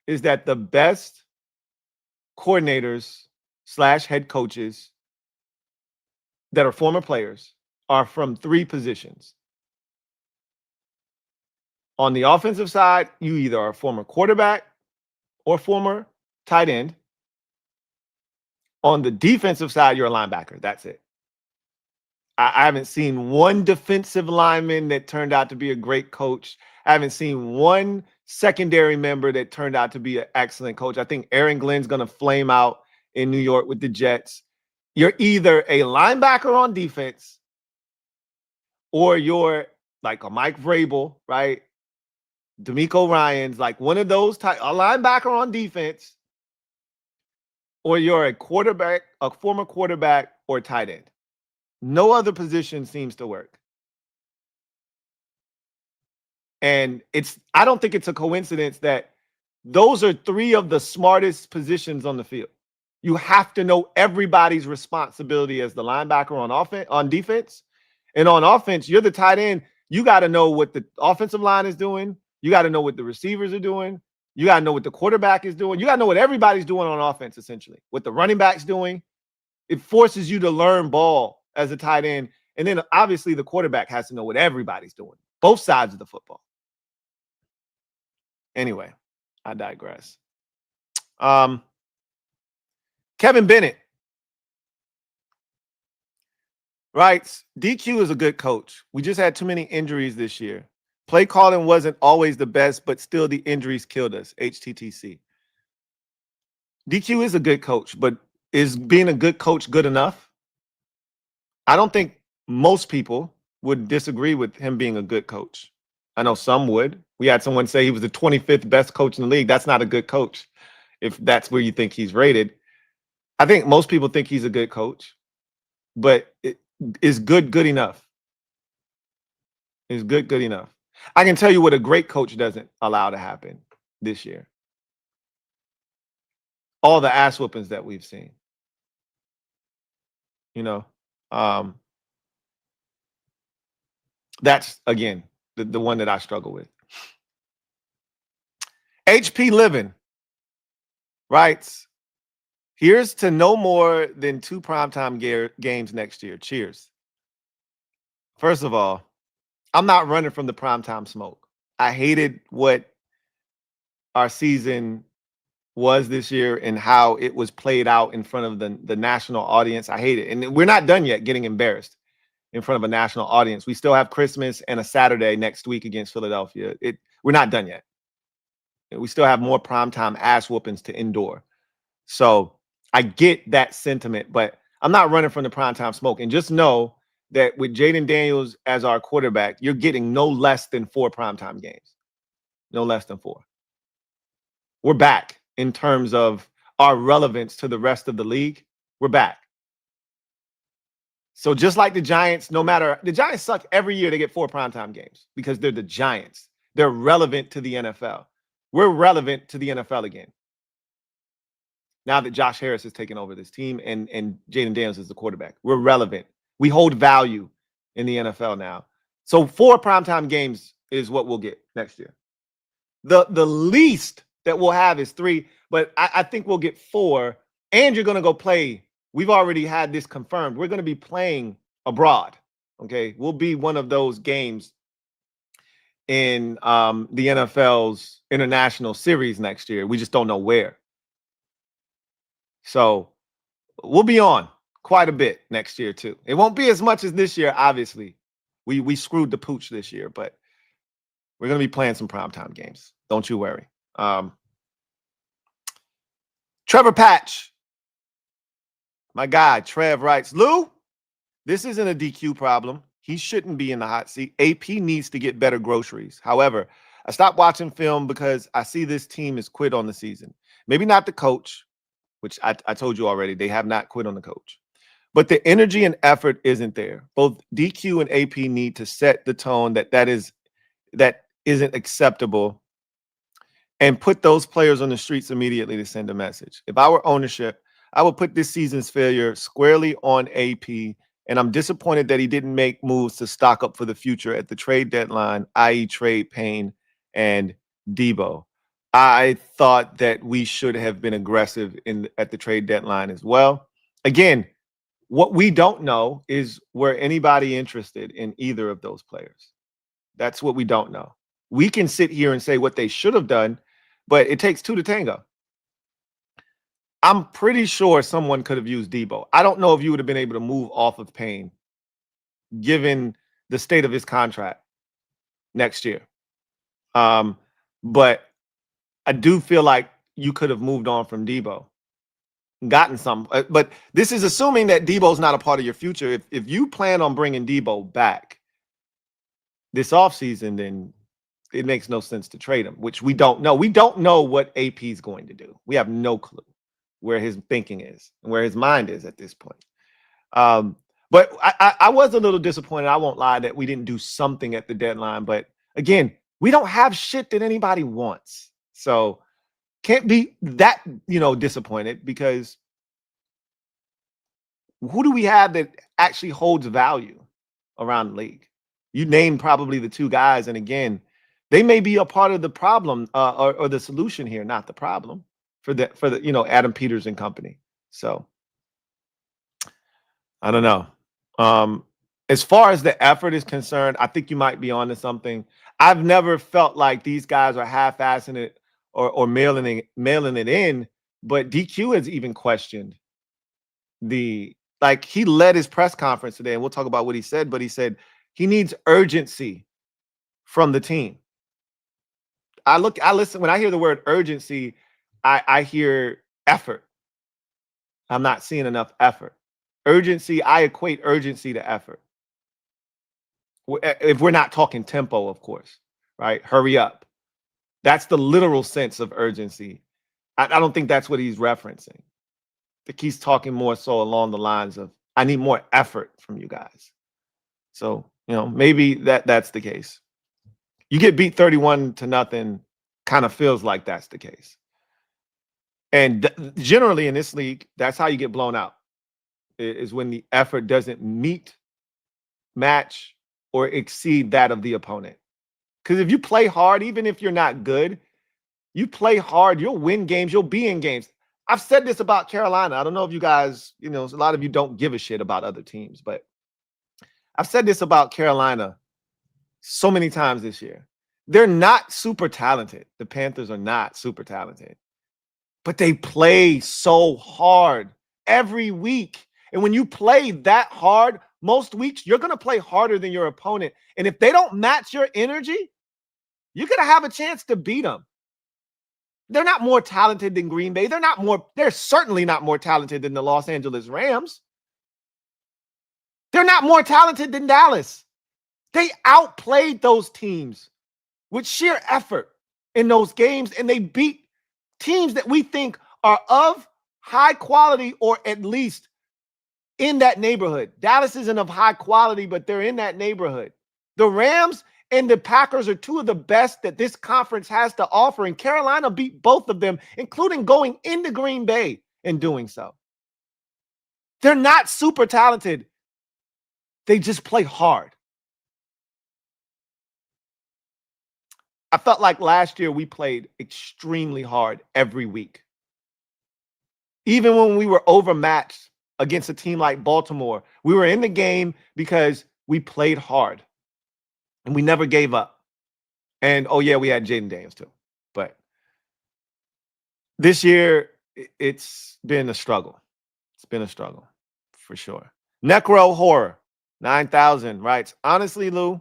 is that the best coordinators / head coaches that are former players are from three positions. On the offensive side, you either are a former quarterback or former tight end. On the defensive side, you're a linebacker. That's it. I haven't seen one defensive lineman that turned out to be a great coach. I haven't seen one secondary member that turned out to be an excellent coach. I think Aaron Glenn's going to flame out in New York with the Jets. You're either a linebacker on defense, or you're like a Mike Vrabel, right? DeMeco Ryans, like one of those type, a linebacker on defense, or you're a quarterback, a former quarterback, or tight end. No other position seems to work. And I don't think it's a coincidence that those are three of the smartest positions on the field. You have to know everybody's responsibility as the linebacker on defense. And on offense, you're the tight end. You got to know what the offensive line is doing. You got to know what the receivers are doing. You got to know what the quarterback is doing. You got to know what everybody's doing on offense, essentially, what the running back's doing. It forces you to learn ball as a tight end. And then obviously the quarterback has to know what everybody's doing, both sides of the football. Anyway, I digress. Kevin Bennett writes, DQ is a good coach. We just had too many injuries this year. Play calling wasn't always the best, but still the injuries killed us. HTTC. DQ is a good coach, but is being a good coach good enough? I don't think most people would disagree with him being a good coach. I know some would. We had someone say he was the 25th best coach in the league. That's not a good coach, if that's where you think he's rated. I think most people think he's a good coach, but is good enough? Is good enough? I can tell you what a great coach doesn't allow to happen. this year. All the ass whoopings that we've seen. You know, that's again the one that I struggle with. HP Living writes, here's to no more than 2 primetime games next year. Cheers. First of all, I'm not running from the primetime smoke. I hated what our season was this year and how it was played out in front of the national audience. I hate it. And we're not done yet getting embarrassed in front of a national audience. We still have Christmas and a Saturday next week against Philadelphia. We're not done yet. We still have more primetime ass whoopings to endure. So I get that sentiment, but I'm not running from the primetime smoke. And just know that with Jaden Daniels as our quarterback, you're getting no less than 4 primetime games. No less than 4. We're back in terms of our relevance to the rest of the league. We're back. So just like the Giants, the Giants suck every year. They get 4 primetime games because they're the Giants. They're relevant to the NFL. We're relevant to the NFL again. Now that Josh Harris has taken over this team and Jaden Daniels is the quarterback, we're relevant. We hold value in the NFL now. So 4 primetime games is what we'll get next year. The least that we'll have is 3, but I think we'll get 4. And you're going to go play. We've already had this confirmed. We're going to be playing abroad. Okay, we'll be one of those games in the NFL's international series next year. We just don't know where. So we'll be on quite a bit next year too. It won't be as much as this year, obviously. We screwed the pooch this year, but we're going to be playing some primetime games. Don't you worry. Trevor Patch, my guy, Trev writes, Lou, this isn't a DQ problem. He shouldn't be in the hot seat. AP needs to get better groceries. However, I stopped watching film because I see this team is quit on the season. Maybe not the coach, which I told you already. They have not quit on the coach. But the energy and effort isn't there. Both DQ and AP need to set the tone that isn't acceptable and put those players on the streets immediately to send a message. If I were ownership, I would put this season's failure squarely on AP, and I'm disappointed that he didn't make moves to stock up for the future at the trade deadline, i.e. trade Payne and Debo. I thought that we should have been aggressive at the trade deadline as well. Again, what we don't know is were anybody interested in either of those players. That's what we don't know. We can sit here and say what they should have done, but it takes 2 to tango. I'm pretty sure someone could have used Debo. I don't know if you would have been able to move off of Payne given the state of his contract next year. But I do feel like you could have moved on from Debo, gotten some. But this is assuming that Debo's not a part of your future. If you plan on bringing Debo back this offseason, then it makes no sense to trade him, which we don't know. We don't know what AP is going to do. We have no clue where his thinking is and where his mind is at this point. But I was a little disappointed. I won't lie that we didn't do something at the deadline. But again, we don't have shit that anybody wants. So can't be that, disappointed because who do we have that actually holds value around the league? You named probably the 2 guys. And again, they may be a part of the problem or the solution here, not the problem for the Adam Peters and company. So I don't know. As far as the effort is concerned, I think you might be onto something. I've never felt like these guys are half-assing it or mailing it in, but DQ has even questioned he led his press conference today, and we'll talk about what he said, but he said he needs urgency from the team. I listen, when I hear the word urgency, I hear effort. I'm not seeing enough effort. Urgency, I equate urgency to effort. If we're not talking tempo, of course, right? Hurry up. That's the literal sense of urgency. I don't think that's what he's referencing. I think he's talking more so along the lines of, I need more effort from you guys. So, maybe that's the case. You get beat 31-0 kind of feels like that's the case. And generally in this league, that's how you get blown out, is when the effort doesn't meet, match, or exceed that of the opponent. Because if you play hard, even if you're not good, you play hard, you'll win games, you'll be in games. I've said this about Carolina. I don't know if you guys, a lot of you don't give a shit about other teams, but I've said this about Carolina so many times this year. They're not super talented. The Panthers are not super talented, but they play so hard every week. And when you play that hard, most weeks, you're going to play harder than your opponent. And if they don't match your energy, you're going to have a chance to beat them. They're not more talented than Green Bay. They're certainly not more talented than the Los Angeles Rams. They're not more talented than Dallas. They outplayed those teams with sheer effort in those games, and they beat teams that we think are of high quality or at least in that neighborhood. Dallas isn't of high quality, but they're in that neighborhood. The Rams and the Packers are two of the best that this conference has to offer, and Carolina beat both of them, including going into Green Bay and doing so. They're not super talented. They just play hard. I felt like last year we played extremely hard every week. Even when we were overmatched against a team like Baltimore, we were in the game because we played hard and we never gave up. And, oh, yeah, we had Jaden Daniels too. But this year, it's been a struggle. It's been a struggle for sure. Necro Horror, 9,000 writes, honestly, Lou,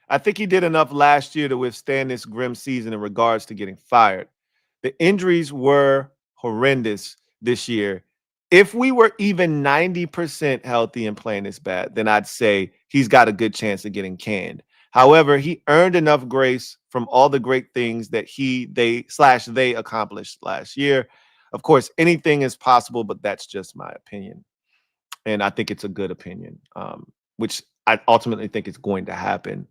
I think he did enough last year to withstand this grim season in regards to getting fired. The injuries were horrendous this year. If we were even 90% healthy and playing this bad, then I'd say he's got a good chance of getting canned. However, he earned enough grace from all the great things that they accomplished last year. Of course, anything is possible, but that's just my opinion. And I think it's a good opinion, which I ultimately think is going to happen.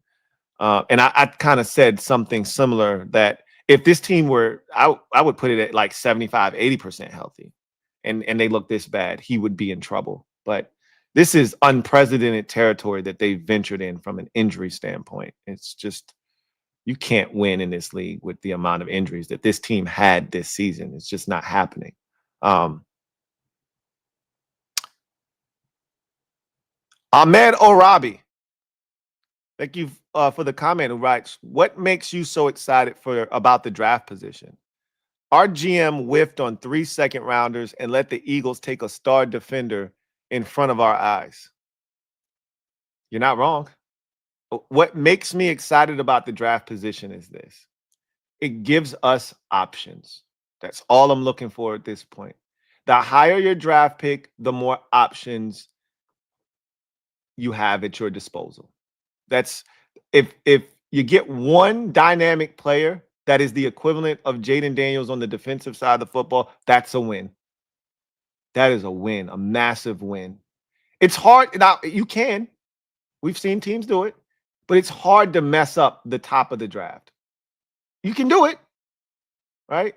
And I kind of said something similar, that if this team were, I would put it at like 75, 80% healthy, and they look this bad, he would be in trouble. But this is unprecedented territory that they ventured in from an injury standpoint. It's just, you can't win in this league with the amount of injuries that this team had this season. It's just not happening. Ahmed Orabi, thank you for the comment, who writes, what makes you so excited about the draft position? Our GM whiffed on 3 second-rounders and let the Eagles take a star defender in front of our eyes. You're not wrong. What makes me excited about the draft position is this. It gives us options. That's all I'm looking for at this point. The higher your draft pick, the more options you have at your disposal. That's if you get one dynamic player that is the equivalent of Jaden Daniels on the defensive side of the football, that's a win. That is a win, a massive win. It's hard. Now, we've seen teams do it, but it's hard to mess up the top of the draft. You can do it, right?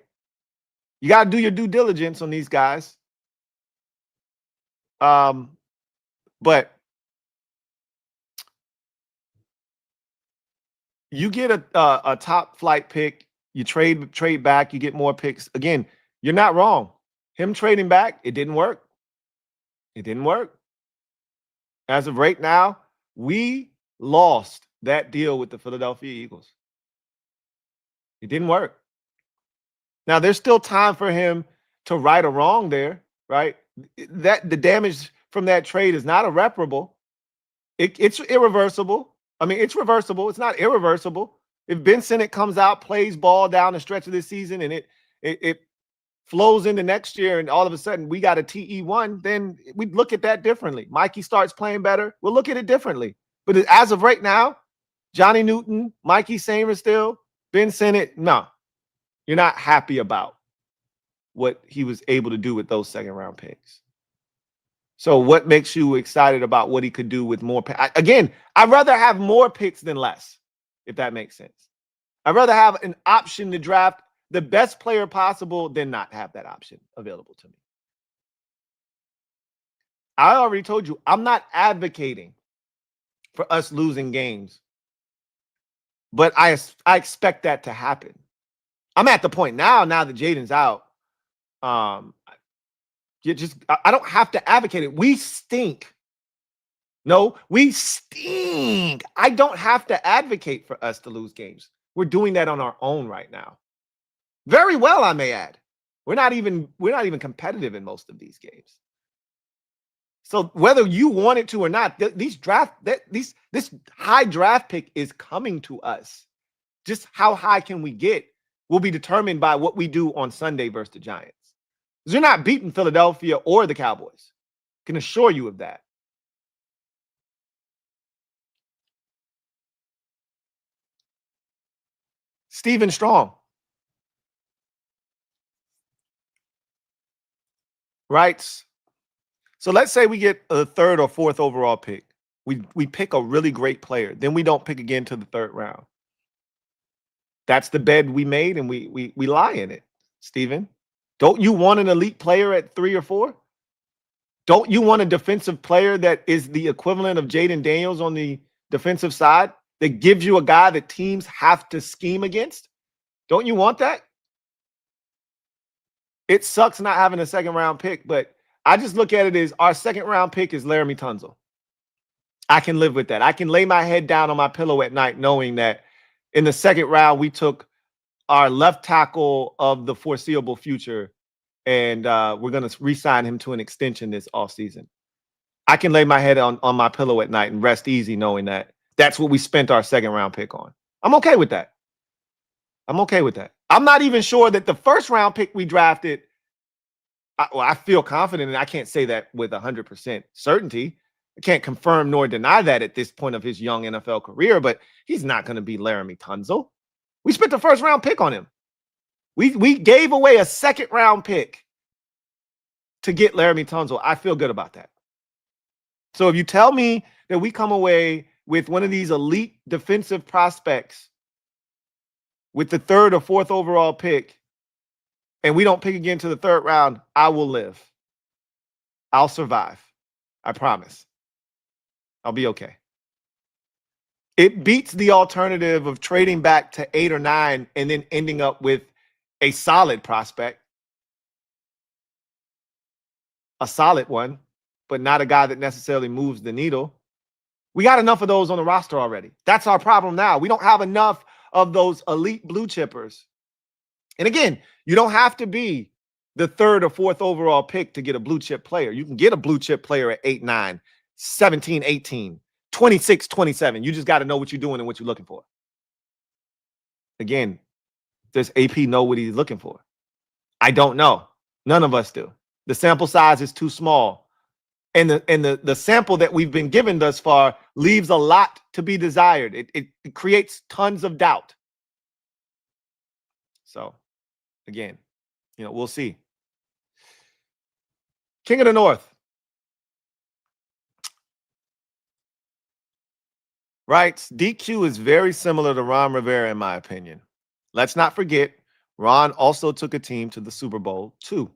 You got to do your due diligence on these guys. But you get a top flight pick, you trade back, you get more picks. Again, you're not wrong. Him trading back, it didn't work. It didn't work. As of right now, we lost that deal with the Philadelphia Eagles. It didn't work. Now, there's still time for him to right a wrong there, right? That the damage from that trade is not irreparable. It's irreversible. I mean, it's reversible. It's not irreversible. If Ben Sinnott comes out, plays ball down the stretch of this season, and it flows into next year, and all of a sudden we got a TE1, then we'd look at that differently. Mikey starts playing better, we'll look at it differently. But as of right now, Johnny Newton, Mikey Sainristil, Ben Sinnott, no. You're not happy about what he was able to do with those second-round picks. So what makes you excited about what he could do with more? Again, I'd rather have more picks than less, if that makes sense. I'd rather have an option to draft the best player possible than not have that option available to me. I already told you, I'm not advocating for us losing games, but I expect that to happen. I'm at the point now that Jaden's out. I don't have to advocate it. We stink. No, we stink. I don't have to advocate for us to lose games. We're doing that on our own right now. Very well, I may add. We're not even competitive in most of these games. So whether you want it to or not, this high draft pick is coming to us. Just how high can we get will be determined by what we do on Sunday versus the Giants. Because you're not beating Philadelphia or the Cowboys. I can assure you of that. Stephen Strong. Right? So let's say we get a third or fourth overall pick. We pick a really great player. Then we don't pick again to the third round. That's the bed we made, and we lie in it, Stephen. Don't you want an elite player at 3 or 4? Don't you want a defensive player that is the equivalent of Jaden Daniels on the defensive side that gives you a guy that teams have to scheme against? Don't you want that? It sucks not having a second round pick, but I just look at it as our second round pick is Laremy Tunsil. I can live with that. I can lay my head down on my pillow at night knowing that in the second round we took our left tackle of the foreseeable future, and we're going to re-sign him to an extension this offseason. I can lay my head on my pillow at night and rest easy knowing that that's what we spent our second round pick on. I'm okay with that. I'm okay with that. I'm not even sure that the first round pick we drafted, I feel confident, and I can't say that with 100% certainty. I can't confirm nor deny that at this point of his young NFL career, but he's not going to be Laremy Tunsil. We spent the first round pick on him. We gave away a second round pick to get Laremy Tunsil. I feel good about that. So if you tell me that we come away with one of these elite defensive prospects with the third or fourth overall pick, and we don't pick again to the third round, I will live. I'll survive. I promise. I'll be okay. It beats the alternative of trading back to 8 or 9 and then ending up with a solid prospect. A solid one, but not a guy that necessarily moves the needle. We got enough of those on the roster already. That's our problem now. We don't have enough of those elite blue chippers. And again, you don't have to be the third or fourth overall pick to get a blue chip player. You can get a blue chip player at 8, 9, 17, 18, 26, 27. You just got to know what you're doing and what you're looking for. Again, does AP know what he's looking for? I don't know. None of us do. The sample size is too small. And the sample that we've been given thus far leaves a lot to be desired. It creates tons of doubt. So, again, we'll see. King of the North. Right? DQ is very similar to Ron Rivera, in my opinion. Let's not forget, Ron also took a team to the Super Bowl, too.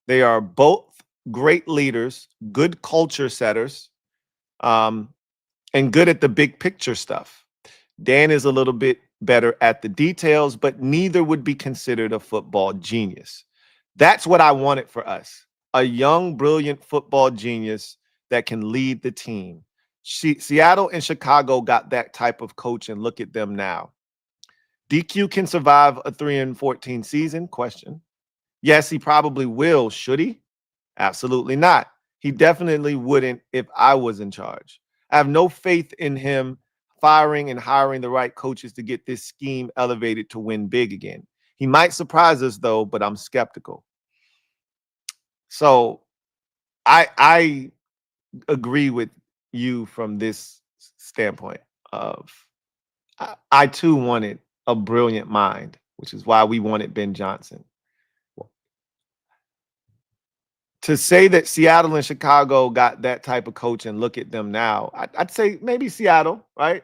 They are both great leaders, good culture setters, and good at the big picture stuff. Dan is a little bit better at the details, but neither would be considered a football genius. That's what I wanted for us. A young, brilliant football genius that can lead the team. Seattle and Chicago got that type of coach, and look at them now. DQ can survive a 3-14 season? Question. Yes, he probably will. Should he? Absolutely not. He definitely wouldn't if I was in charge. I have no faith in him firing and hiring the right coaches to get this scheme elevated to win big again. He might surprise us, though, but I'm skeptical. So I agree with you from this standpoint of I too wanted a brilliant mind, which is why we wanted Ben Johnson. To say that Seattle and Chicago got that type of coach and look at them now, I'd say maybe Seattle, right?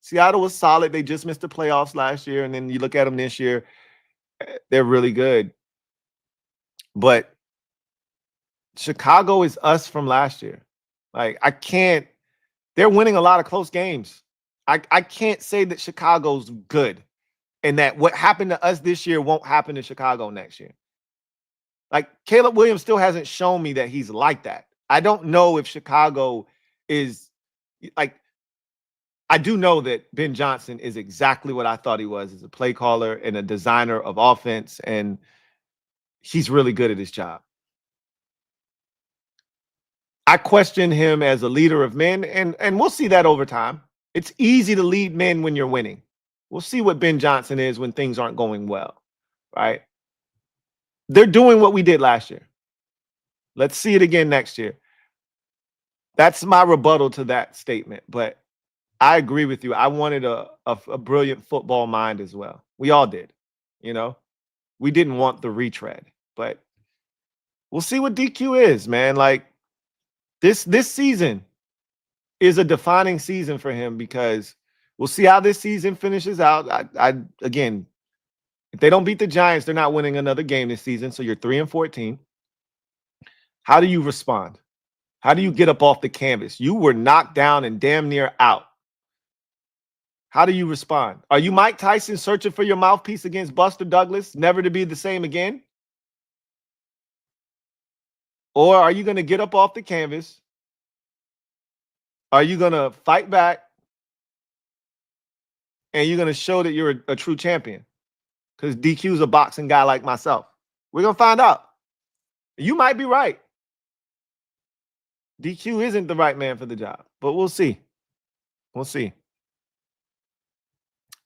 Seattle was solid. They just missed the playoffs last year. And then you look at them this year, they're really good. But Chicago is us from last year. Like, I can't, they're winning a lot of close games. I can't say that Chicago's good and that what happened to us this year won't happen to Chicago next year. Like, Caleb Williams still hasn't shown me that he's like that. I don't know if Chicago is like, I do know that Ben Johnson is exactly what I thought he was as a play caller and a designer of offense, and he's really good at his job. I question him as a leader of men, and we'll see that over time. It's easy to lead men when you're winning. We'll see what Ben Johnson is when things aren't going well, right? They're doing what we did last year. Let's see it again next year. That's my rebuttal to that statement, but I agree with you. I wanted a brilliant football mind as well. We all did, you know? We didn't want the retread, but we'll see what DQ is, man. Like, this season is a defining season for him because we'll see how this season finishes out. I again, if they don't beat the Giants, they're not winning another game this season. So you're 3-14. How do you respond? How do you get up off the canvas? You were knocked down and damn near out. How do you respond? Are you Mike Tyson searching for your mouthpiece against Buster Douglas, never to be the same again? Or are you going to get up off the canvas? Are you going to fight back? And you're going to show that you're a true champion? Because DQ's a boxing guy like myself. We're going to find out. You might be right. DQ isn't the right man for the job, but we'll see. We'll see.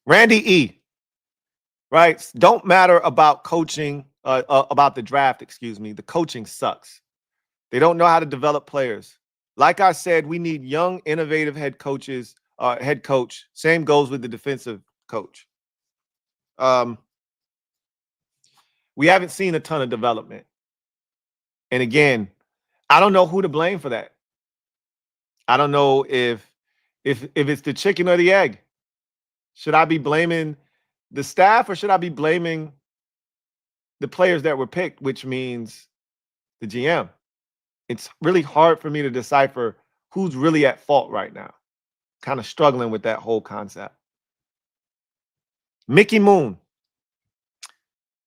Randy E. writes, don't matter about coaching, about the draft, excuse me. The coaching sucks. They don't know how to develop players. Like I said, we need young, innovative head coaches, head coach. Same goes with the defensive coach. We haven't seen a ton of development. And again, I don't know who to blame for that. I don't know if it's the chicken or the egg. Should I be blaming the staff or should I be blaming the players that were picked, which means the GM? It's really hard for me to decipher who's really at fault right now. Kind of struggling with that whole concept. Mickey Moon.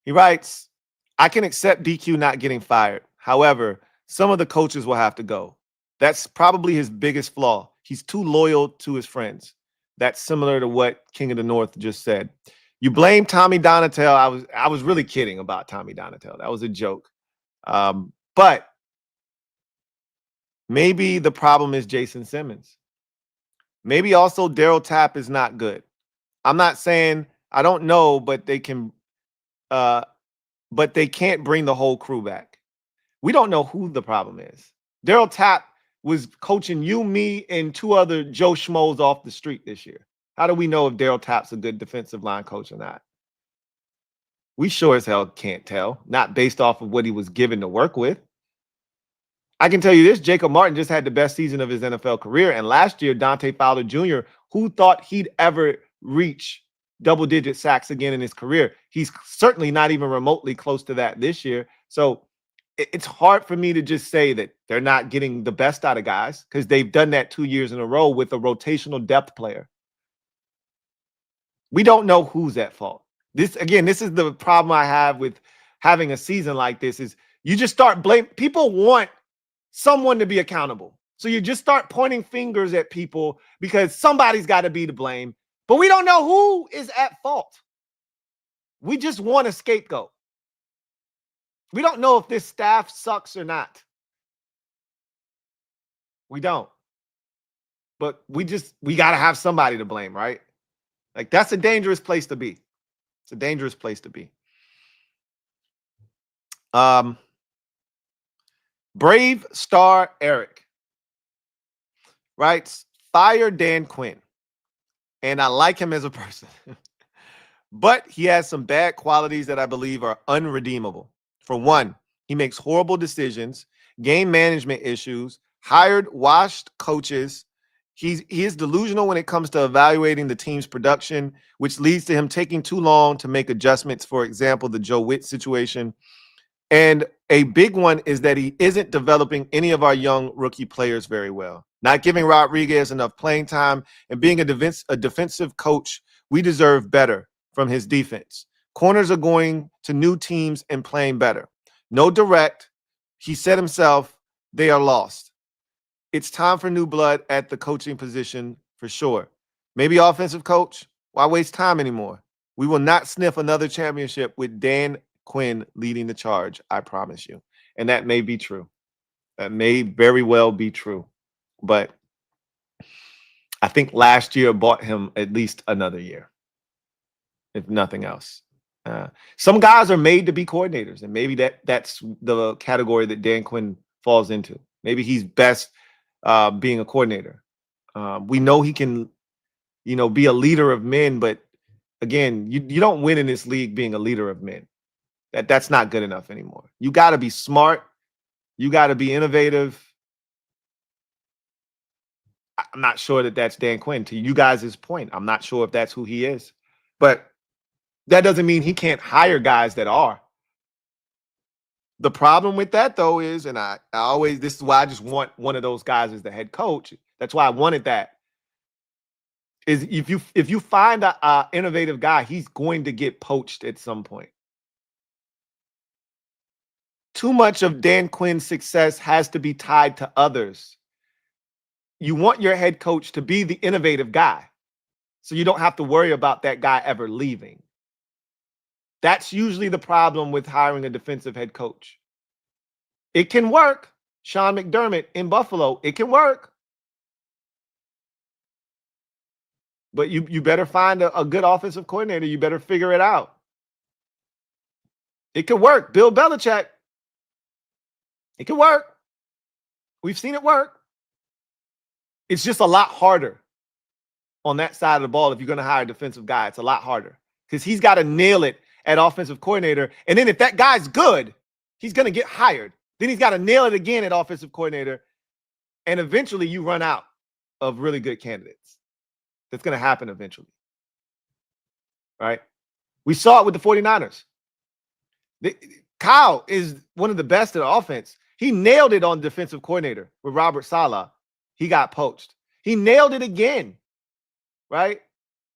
He writes, I can accept DQ not getting fired. However, some of the coaches will have to go. That's probably his biggest flaw. He's too loyal to his friends. That's similar to what King of the North just said. You blame Tommy Donatel. I was really kidding about Tommy Donatel. That was a joke. But maybe the problem is Jason Simmons. Maybe also Daryl Tapp is not good. I'm not saying, I don't know, but they can but they can't bring the whole crew back. We don't know who the problem is. Daryl Tapp was coaching you, me, and two other Joe Schmoes off the street this year. How do we know if Daryl Tapp's a good defensive line coach or not? We sure as hell can't tell, not based off of what he was given to work with. I can tell you this, Jacob Martin just had the best season of his NFL career. And last year, Dante Fowler Jr., who thought he'd ever reach double-digit sacks again in his career? He's certainly not even remotely close to that this year. So it's hard for me to just say that they're not getting the best out of guys because they've done that 2 years in a row with a rotational depth player. We don't know who's at fault. This is the problem I have with having a season like this is you just start blaming. People want someone to be accountable. So you just start pointing fingers at people because somebody's got to be to blame. But we don't know who is at fault. We just want a scapegoat. We don't know if this staff sucks or not. We don't. But we got to have somebody to blame, right? Like, that's a dangerous place to be. It's a dangerous place to be. Brave Star Eric writes, fire Dan Quinn. And I like him as a person. But he has some bad qualities that I believe are unredeemable. For one, he makes horrible decisions, game management issues, hired washed coaches, He is delusional when it comes to evaluating the team's production, which leads to him taking too long to make adjustments. For example, the Joe Witt situation. And a big one is that he isn't developing any of our young rookie players very well. Not giving Rodriguez enough playing time, and being a defensive coach, we deserve better from his defense. Corners are going to new teams and playing better. No direct. He said himself, they are lost. It's time for new blood at the coaching position for sure. Maybe offensive coach. Why waste time anymore? We will not sniff another championship with Dan Quinn leading the charge, I promise you. And that may be true. That may very well be true. But I think last year bought him at least another year, if nothing else. Some guys are made to be coordinators, and maybe that's the category that Dan Quinn falls into. Maybe he's best being a coordinator. We know he can, be a leader of men, but again, you don't win in this league being a leader of men. That's not good enough anymore. You got to be smart. You got to be innovative. I'm not sure that that's Dan Quinn. To you guys' point, I'm not sure if that's who he is. But that doesn't mean he can't hire guys that are. The problem with that, though, is, and I always, this is why I just want one of those guys as the head coach. That's why I wanted that. Is if you find a innovative guy, he's going to get poached at some point. Too much of Dan Quinn's success has to be tied to others. You want your head coach to be the innovative guy, so you don't have to worry about that guy ever leaving. That's usually the problem with hiring a defensive head coach. It can work. Sean McDermott in Buffalo, it can work. But you better find a good offensive coordinator. You better figure it out. It could work. Bill Belichick. It can work. We've seen it work. It's just a lot harder on that side of the ball if you're going to hire a defensive guy. It's a lot harder because he's got to nail it at offensive coordinator. And then if that guy's good, he's going to get hired. Then he's got to nail it again at offensive coordinator. And eventually you run out of really good candidates. That's going to happen eventually. Right? We saw it with the 49ers. Kyle is one of the best at offense. He nailed it on defensive coordinator with Robert Saleh. He got poached. He nailed it again, right?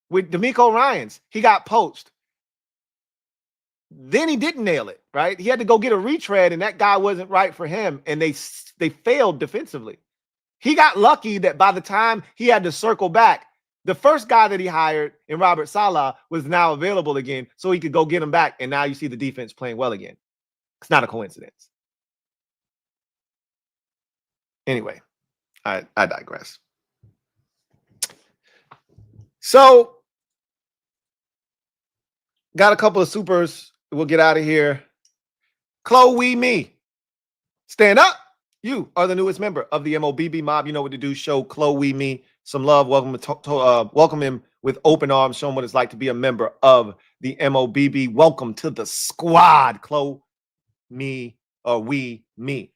With DeMeco Ryans, he got poached. Then he didn't nail it, right? He had to go get a retread, and that guy wasn't right for him, and they failed defensively. He got lucky that by the time he had to circle back, the first guy that he hired in Robert Saleh was now available again, so he could go get him back, and now you see the defense playing well again. It's not a coincidence. Anyway, I digress. So, got a couple of supers. We'll get out of here. Chloe Me. Stand up. You are the newest member of the MOBB mob. You know what to do. Show Chloe Me some love. Welcome him with open arms. Show him what it's like to be a member of the MOBB. Welcome to the squad, Chloe Me or We Me.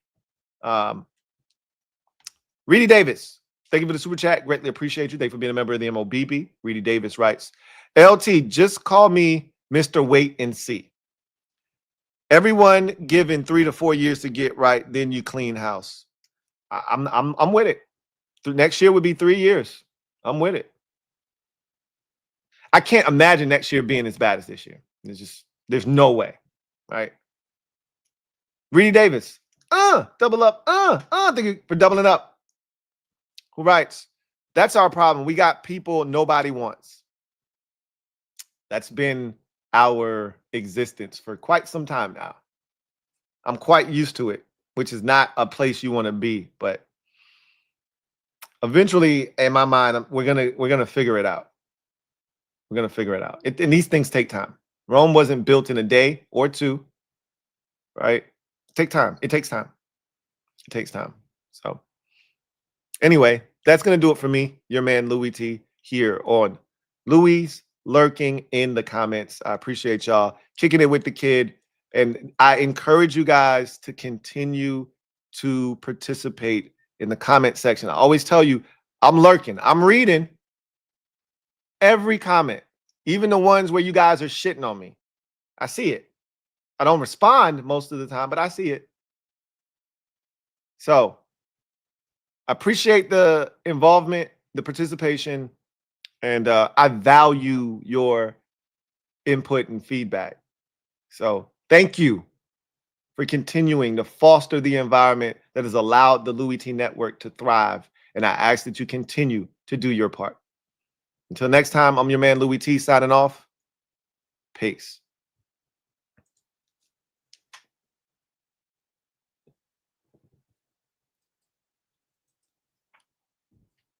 Reedy Davis, thank you for the super chat. Greatly appreciate you. Thank you for being a member of the MOBB. Reedy Davis writes, LT, just call me Mr. Wait and See. Everyone given 3 to 4 years to get right, then you clean house. I'm with it. Next year would be 3 years. I'm with it. I can't imagine next year being as bad as this year. There's no way, right? Reedy Davis, double up, thank you for doubling up. Who writes, that's our problem. We got people nobody wants. That's been our existence for quite some time now. I'm quite used to it, which is not a place you want to be, but eventually in my mind, we're gonna figure it out. We're gonna figure it out. And these things take time. Rome wasn't built in a day or two, right? Take time. It takes time. It takes time. So anyway, that's going to do it for me, your man Louie Tee, here on Louie's Lurking in the Comments. I appreciate y'all kicking it with the kid. And I encourage you guys to continue to participate in the comment section. I always tell you, I'm lurking. I'm reading every comment, even the ones where you guys are shitting on me. I see it. I don't respond most of the time, but I see it. So I appreciate the involvement, the participation, and I value your input and feedback. So thank you for continuing to foster the environment that has allowed the Louie Tee Network to thrive. And I ask that you continue to do your part. Until next time, I'm your man, Louie Tee, signing off. Peace.